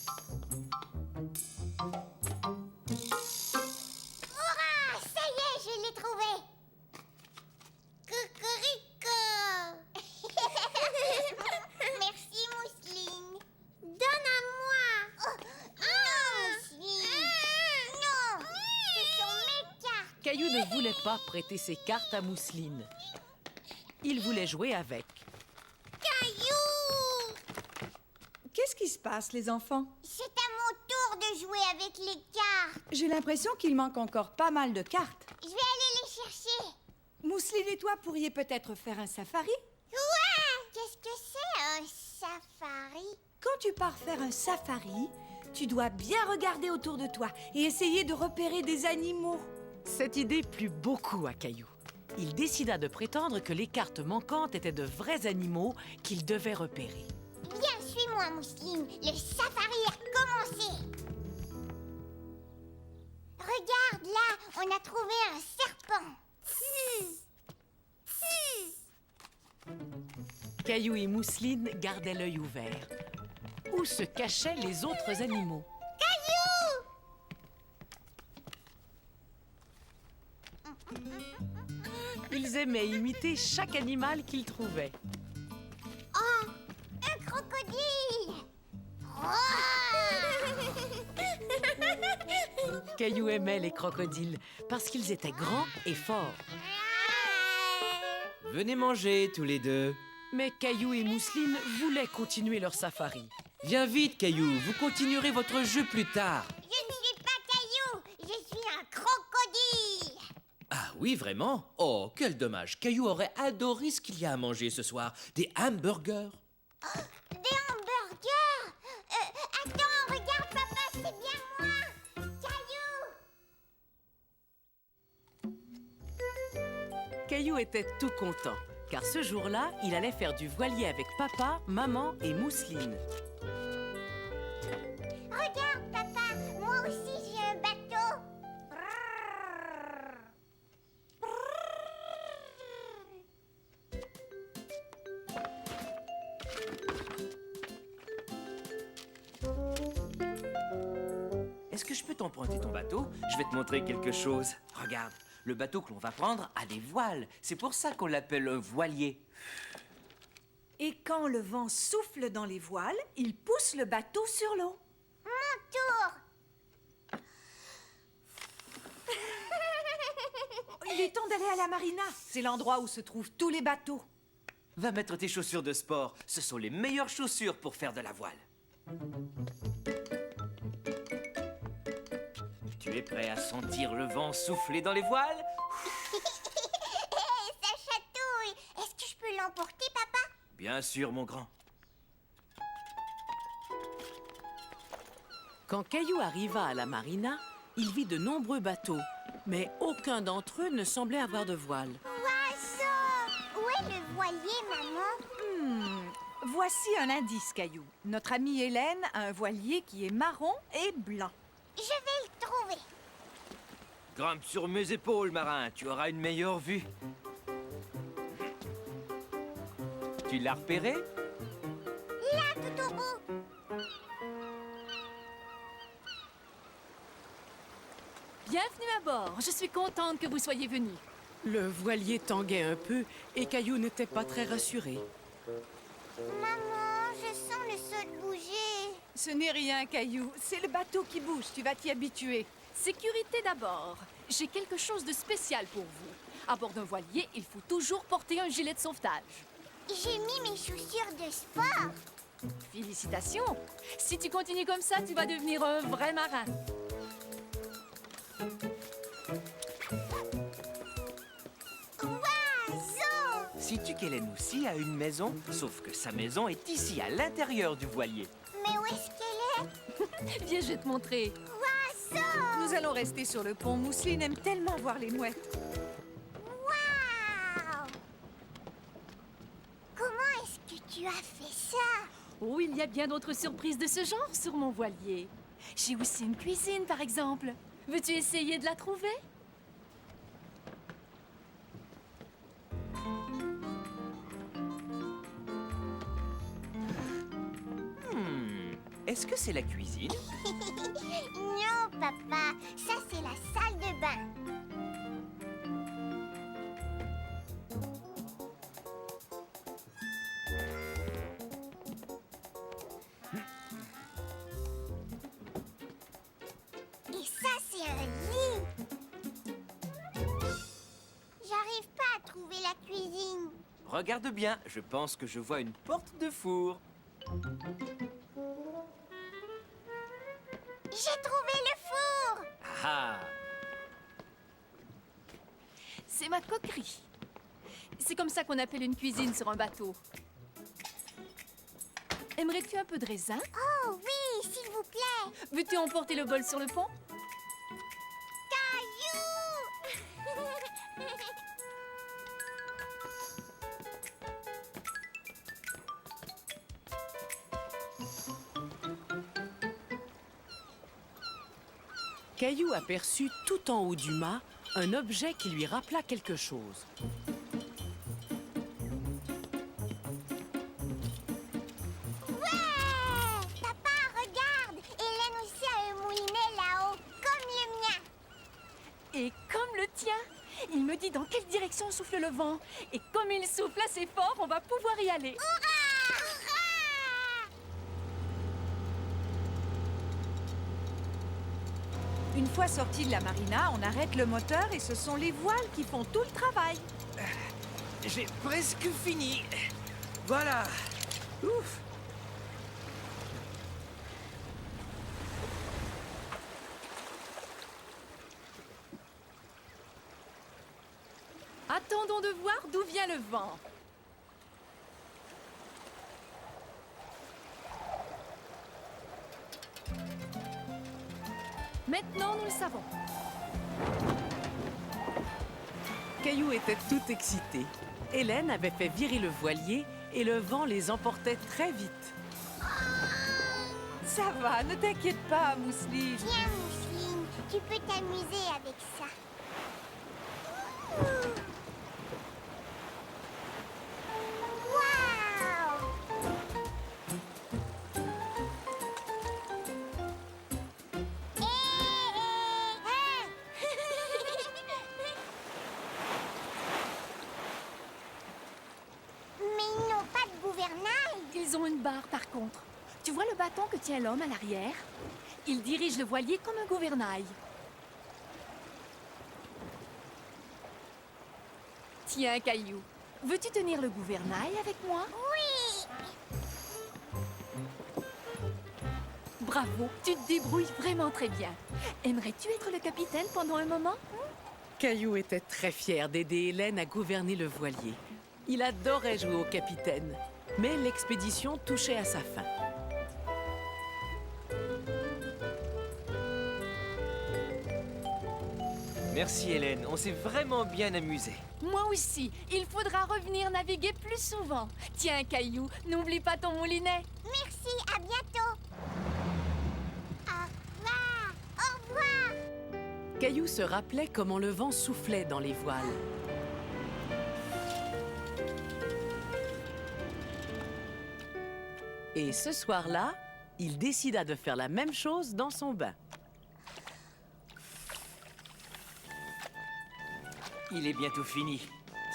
Hurrah! Ça y est, je l'ai trouvée. Cocorico. Merci, Mousseline. Donne à moi. Oh, non, Mousseline. Non, ce sont mes cartes. Caillou ne voulait pas prêter ses cartes à Mousseline. Il voulait jouer avec. Caillou! Qu'est-ce qui se passe, les enfants? C'est à mon tour de jouer avec les cartes. J'ai l'impression qu'il manque encore pas mal de cartes. Je vais aller les chercher. Mousseline et toi pourriez peut-être faire un safari? Ouais! Qu'est-ce que c'est un safari? Quand tu pars faire un safari, tu dois bien regarder autour de toi et essayer de repérer des animaux. Cette idée plut beaucoup à Caillou. Il décida de prétendre que les cartes manquantes étaient de vrais animaux qu'il devait repérer. Bien, suis-moi, Mousseline. Le safari a commencé. Regarde, là, on a trouvé un serpent. Caillou et Mousseline gardaient l'œil ouvert. Où se cachaient les autres animaux? Ils aimaient imiter chaque animal qu'ils trouvaient. Oh, un crocodile. Caillou aimait les crocodiles parce qu'ils étaient grands et forts. Venez manger, tous les deux. Mais Caillou et Mousseline voulaient continuer leur safari. Viens vite, Caillou, vous continuerez votre jeu plus tard. Je ne suis pas Caillou, je suis un crocodile. Ah oui, vraiment? Oh, quel dommage. Caillou aurait adoré ce qu'il y a à manger ce soir. Des hamburgers. Oh, des hamburgers. Attends, regarde, papa, c'est bien moi. Caillou. Caillou était tout content, car ce jour-là, il allait faire du voilier avec papa, maman et Mousseline. Regarde, papa, moi aussi j'ai un bateau. Est-ce que je peux t'emprunter ton bateau? Je vais te montrer quelque chose. Regarde, le bateau que l'on va prendre a des voiles. C'est pour ça qu'on l'appelle un voilier. Et quand le vent souffle dans les voiles, il pousse le bateau sur l'eau. Mon tour. Il est temps d'aller à la marina. C'est l'endroit où se trouvent tous les bateaux. Va mettre tes chaussures de sport. Ce sont les meilleures chaussures pour faire de la voile. Tu es prêt à sentir le vent souffler dans les voiles? Ça chatouille. Est-ce que je peux l'emporter, papa? Bien sûr, mon grand. Quand Caillou arriva à la marina, il vit de nombreux bateaux, mais aucun d'entre eux ne semblait avoir de voile. Oiseau! Où est le voilier, maman? Voici un indice, Caillou. Notre amie Hélène a un voilier qui est marron et blanc. Je vais le trouver. Grimpe sur mes épaules, marin. Tu auras une meilleure vue. Tu l'as repéré? Là, tout au bout. Bienvenue à bord. Je suis contente que vous soyez venus. Le voilier tanguait un peu et Caillou n'était pas très rassuré. Maman, je sens le sol bouger. Ce n'est rien, Caillou. C'est le bateau qui bouge. Tu vas t'y habituer. Sécurité d'abord. J'ai quelque chose de spécial pour vous. À bord d'un voilier, il faut toujours porter un gilet de sauvetage. J'ai mis mes chaussures de sport. Félicitations. Si tu continues comme ça, tu vas devenir un vrai marin. Oiseau! Sais-tu qu'Hélène aussi a une maison? Sauf que sa maison est ici, à l'intérieur du voilier. Mais où est-ce qu'elle est? Viens, je vais te montrer. Oiseau! Nous allons rester sur le pont. Mousseline aime tellement voir les mouettes. Waouh! Comment est-ce que tu as fait ça? Oh, il y a bien d'autres surprises de ce genre sur mon voilier. J'ai aussi une cuisine, par exemple. Veux-tu essayer de la trouver? Est-ce que c'est la cuisine? Non, papa. Ça, c'est la salle de bain. Et ça, c'est un lit. J'arrive pas à trouver la cuisine. Regarde bien, je pense que je vois une porte de four. J'ai trouvé le four. Ah! C'est ma coquerie. C'est comme ça qu'on appelle une cuisine sur un bateau. Aimerais-tu un peu de raisin? Oh oui, s'il vous plaît. Veux-tu emporter le bol sur le pont? Caillou! Caillou aperçut tout en haut du mât un objet qui lui rappela quelque chose. Ouais! Papa, regarde! Hélène aussi a un moulinet là-haut, comme le mien. Et comme le tien, il me dit dans quelle direction souffle le vent. Et comme il souffle assez fort, on va pouvoir y aller. Hurrah! Une fois sorti de la marina, on arrête le moteur et ce sont les voiles qui font tout le travail. J'ai presque fini. Voilà. Ouf. Attendons de voir d'où vient le vent. Maintenant, nous le savons. Caillou était tout excité. Hélène avait fait virer le voilier et le vent les emportait très vite. Ça va, ne t'inquiète pas, Mousseline. Tiens, Mousseline, tu peux t'amuser avec ça. Waouh! Mais ils n'ont pas de gouvernail. contre. Tu vois le bâton que tient l'homme à l'arrière? Il dirige le voilier comme un gouvernail. Tiens, Caillou, veux-tu tenir le gouvernail avec moi? Oui! Bravo, tu te débrouilles vraiment très bien. Aimerais-tu être le capitaine pendant un moment? Caillou était très fier d'aider Hélène à gouverner le voilier. Il adorait jouer au capitaine, mais l'expédition touchait à sa fin. Merci Hélène, on s'est vraiment bien amusés. Moi aussi, il faudra revenir naviguer plus souvent. Tiens, Caillou, n'oublie pas ton moulinet. Merci, à bientôt. Au revoir, au revoir. Caillou se rappelait comment le vent soufflait dans les voiles. Et ce soir-là, il décida de faire la même chose dans son bain. Il est bientôt fini.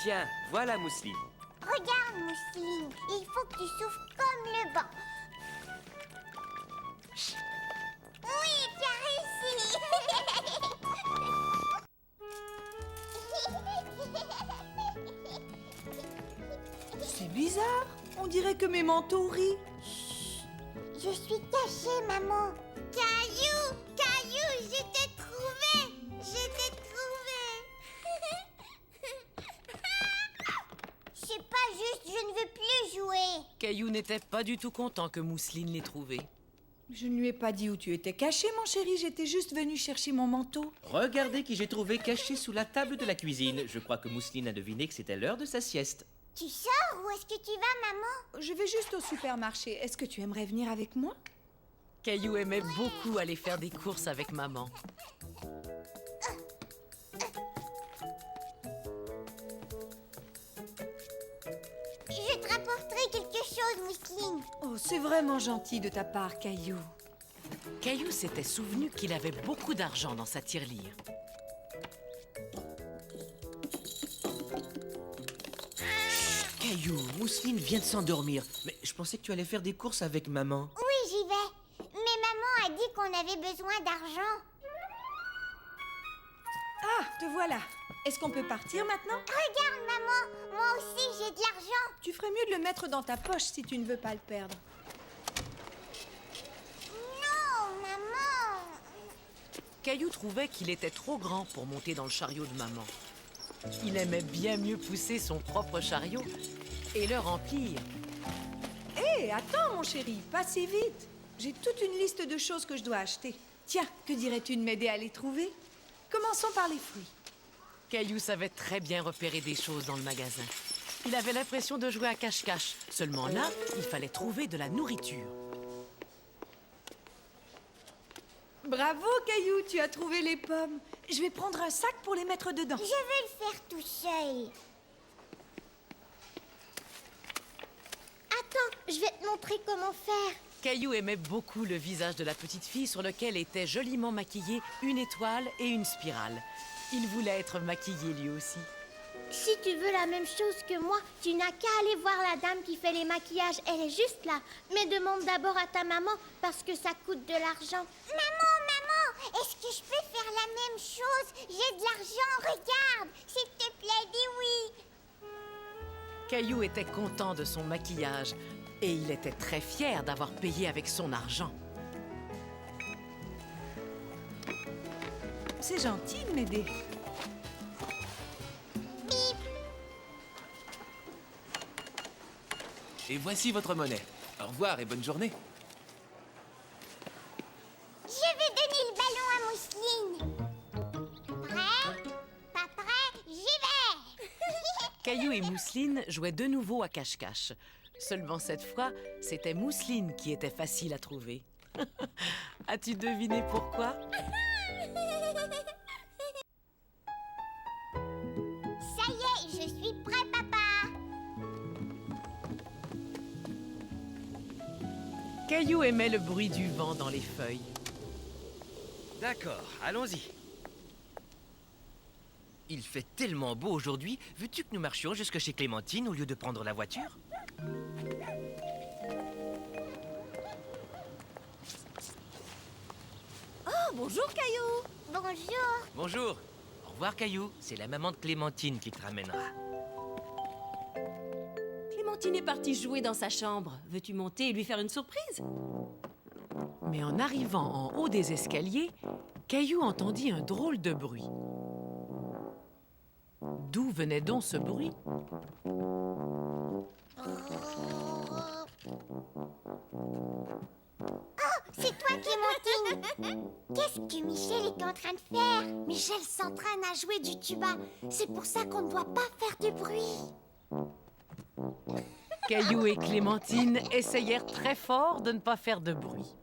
Tiens, voilà Mousseline. Regarde, Mousseline, il faut que tu souffles comme le vent. Oui, tu as réussi. C'est bizarre. On dirait que mes manteaux rient. Je suis cachée, maman. Caillou, Caillou, je t'ai trouvé. Je t'ai trouvé. C'est pas juste, je ne veux plus jouer. Caillou n'était pas du tout content que Mousseline l'ait trouvé. Je ne lui ai pas dit où tu étais caché, mon chéri. J'étais juste venue chercher mon manteau. Regardez qui j'ai trouvé caché sous la table de la cuisine. Je crois que Mousseline a deviné que c'était l'heure de sa sieste. Tu sors? Où est-ce que tu vas, maman? Je vais juste au supermarché. Est-ce que tu aimerais venir avec moi? Caillou aimait beaucoup aller faire des courses avec maman. Je te rapporterai quelque chose, Mousseline. Oh, c'est vraiment gentil de ta part, Caillou. Caillou s'était souvenu qu'il avait beaucoup d'argent dans sa tirelire. Caillou, Mousseline vient de s'endormir. Mais je pensais que tu allais faire des courses avec maman. Oui, j'y vais. Mais maman a dit qu'on avait besoin d'argent. Ah, te voilà. Est-ce qu'on peut partir maintenant? Regarde, maman. Moi aussi, j'ai de l'argent. Tu ferais mieux de le mettre dans ta poche si tu ne veux pas le perdre. Non, maman. Caillou trouvait qu'il était trop grand pour monter dans le chariot de maman. Il aimait bien mieux pousser son propre chariot et le remplir. Hé, attends, mon chéri, pas si vite. J'ai toute une liste de choses que je dois acheter. Tiens, que dirais-tu de m'aider à les trouver? Commençons par les fruits. Caillou savait très bien repérer des choses dans le magasin. Il avait l'impression de jouer à cache-cache. Seulement là, il fallait trouver de la nourriture. Bravo, Caillou, tu as trouvé les pommes. Je vais prendre un sac pour les mettre dedans. Je vais le faire tout seul. Attends, je vais te montrer comment faire. Caillou aimait beaucoup le visage de la petite fille sur lequel était joliment maquillée une étoile et une spirale. Il voulait être maquillé lui aussi. Si tu veux la même chose que moi, tu n'as qu'à aller voir la dame qui fait les maquillages. Elle est juste là. Mais demande d'abord à ta maman parce que ça coûte de l'argent. Maman, est-ce que je peux faire la même chose? J'ai de l'argent, regarde. S'il te plaît, dis oui. Caillou était content de son maquillage et il était très fier d'avoir payé avec son argent. C'est gentil de m'aider. Et voici votre monnaie. Au revoir et bonne journée. Je vais donner le ballon à Mousseline. Prêt? Pas prêt? J'y vais. Caillou et Mousseline jouaient de nouveau à cache-cache. Seulement cette fois, c'était Mousseline qui était facile à trouver. As-tu deviné pourquoi? Ça y est, je suis prêt, papa. Caillou aimait le bruit du vent dans les feuilles. D'accord, allons-y. Il fait tellement beau aujourd'hui. Veux-tu que nous marchions jusque chez Clémentine au lieu de prendre la voiture? Bonjour, Caillou. Bonjour. Bonjour. Au revoir, Caillou. C'est la maman de Clémentine qui te ramènera. Clémentine est partie jouer dans sa chambre. Veux-tu monter et lui faire une surprise? Mais en arrivant en haut des escaliers, Caillou entendit un drôle de bruit. D'où venait donc ce bruit? C'est toi, Clémentine. Qu'est-ce que Michel est en train de faire? Michel s'entraîne à jouer du tuba. C'est pour ça qu'on ne doit pas faire de bruit. Caillou et Clémentine essayèrent très fort de ne pas faire de bruit.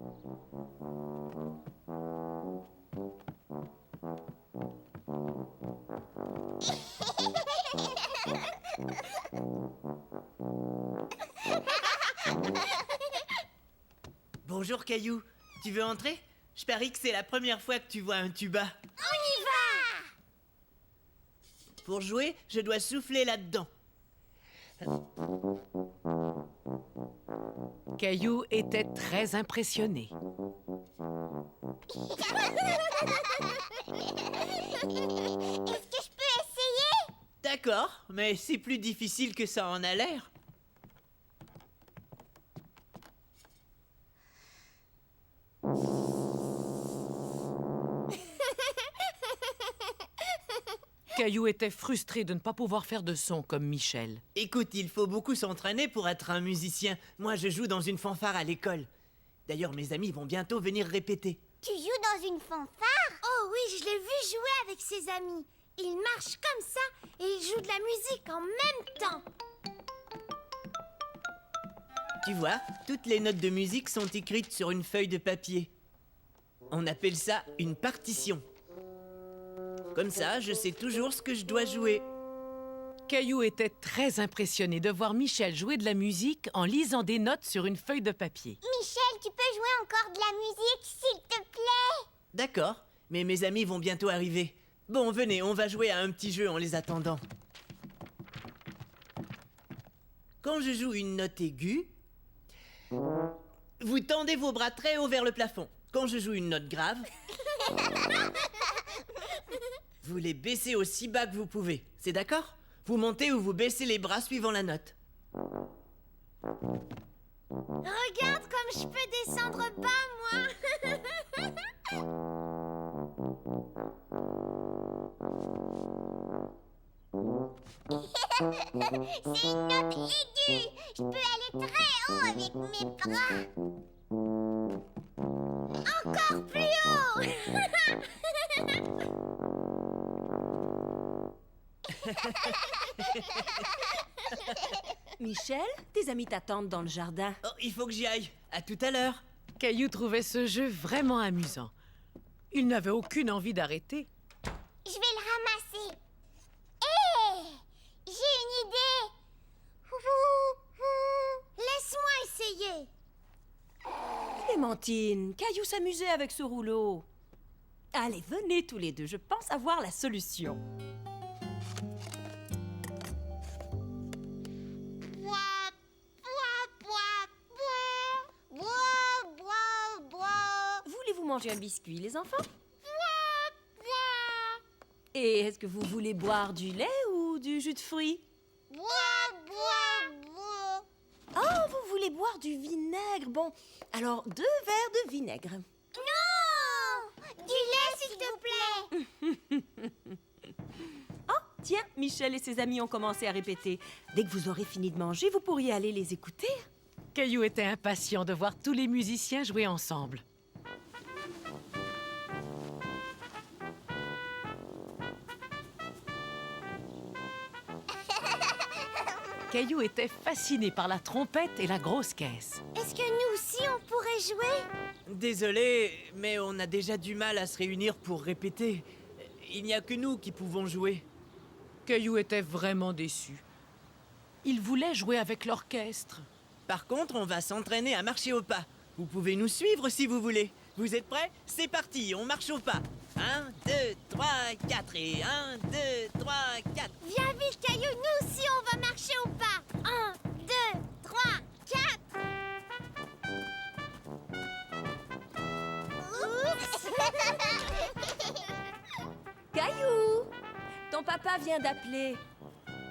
Bonjour Caillou, tu veux entrer? Je parie que c'est la première fois que tu vois un tuba. On y va! Pour jouer, je dois souffler là-dedans. Caillou était très impressionné. Est-ce que je peux essayer? D'accord, mais c'est plus difficile que ça en a l'air. Caillou était frustré de ne pas pouvoir faire de son comme Michel. Écoute, il faut beaucoup s'entraîner pour être un musicien. Moi, je joue dans une fanfare à l'école. D'ailleurs, mes amis vont bientôt venir répéter. Tu joues dans une fanfare? Oh oui, je l'ai vu jouer avec ses amis. Il marche comme ça et il joue de la musique en même temps. Tu vois, toutes les notes de musique sont écrites sur une feuille de papier. On appelle ça une partition. Comme ça, je sais toujours ce que je dois jouer. Caillou était très impressionné de voir Michel jouer de la musique en lisant des notes sur une feuille de papier. Michel, tu peux jouer encore de la musique, s'il te plaît? D'accord, mais mes amis vont bientôt arriver. Bon, venez, on va jouer à un petit jeu en les attendant. Quand je joue une note aiguë, vous tendez vos bras très haut vers le plafond. Quand je joue une note grave, vous les baissez aussi bas que vous pouvez. C'est d'accord? Vous montez ou vous baissez les bras suivant la note. Regarde comme je peux descendre bas, moi. C'est une note aiguë. Je peux aller très haut avec mes bras. Encore plus haut. Michel, tes amis t'attendent dans le jardin. Oh, il faut que j'y aille. À tout à l'heure. Caillou trouvait ce jeu vraiment amusant. Il n'avait aucune envie d'arrêter. Je vais le ramasser. Hé! J'ai une idée. Laisse-moi essayer. Clémentine, Caillou s'amusait avec ce rouleau. Allez, venez tous les deux, je pense avoir la solution. Voulez-vous manger un biscuit, les enfants? Et est-ce que vous voulez boire du lait ou du jus de fruits? Oh, vous voulez boire du vinaigre? Bon, alors 2 verres de vinaigre. Non! Du lait, s'il te plaît. Oh, tiens, Michel et ses amis ont commencé à répéter. Dès que vous aurez fini de manger, vous pourriez aller les écouter. Caillou était impatient de voir tous les musiciens jouer ensemble. Caillou était fasciné par la trompette et la grosse caisse. Est-ce que nous aussi, on pourrait jouer? Désolé, mais on a déjà du mal à se réunir pour répéter. Il n'y a que nous qui pouvons jouer. Caillou était vraiment déçu. Il voulait jouer avec l'orchestre. Par contre, on va s'entraîner à marcher au pas. Vous pouvez nous suivre si vous voulez. Vous êtes prêts? C'est parti, on marche au pas. 1, 2, 3, 4 et 1, 2, 3, 4. Viens vite, Caillou, nous aussi, on va marcher au pas. 1, 2, 3, 4. Oups! Papa vient d'appeler.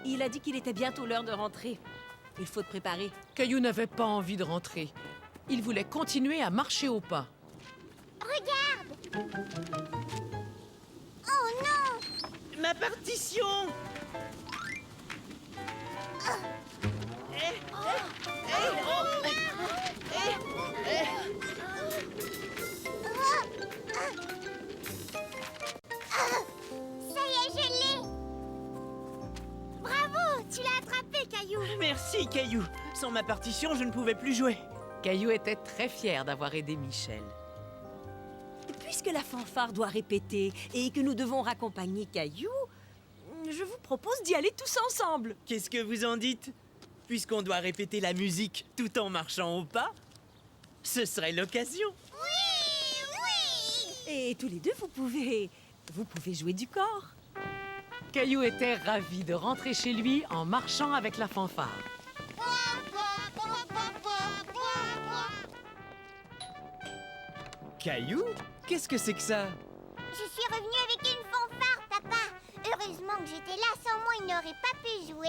Il a dit qu'il était bientôt l'heure de rentrer. Il faut te préparer. Caillou n'avait pas envie de rentrer. Il voulait continuer à marcher au pas. Regarde! Oh non! Ma partition! Ça y est, je l'ai! Bravo! Tu l'as attrapé, Caillou! Merci, Caillou. Sans ma partition, je ne pouvais plus jouer. Caillou était très fier d'avoir aidé Michel. Puisque la fanfare doit répéter et que nous devons raccompagner Caillou, je vous propose d'y aller tous ensemble. Qu'est-ce que vous en dites? Puisqu'on doit répéter la musique tout en marchant au pas, ce serait l'occasion. Et tous les deux, vous pouvez jouer du corps. Caillou était ravi de rentrer chez lui en marchant avec la fanfare. Caillou? Qu'est-ce que c'est que ça? Je suis revenue avec une fanfare, papa. Heureusement que j'étais là, sans moi, il n'aurait pas pu jouer.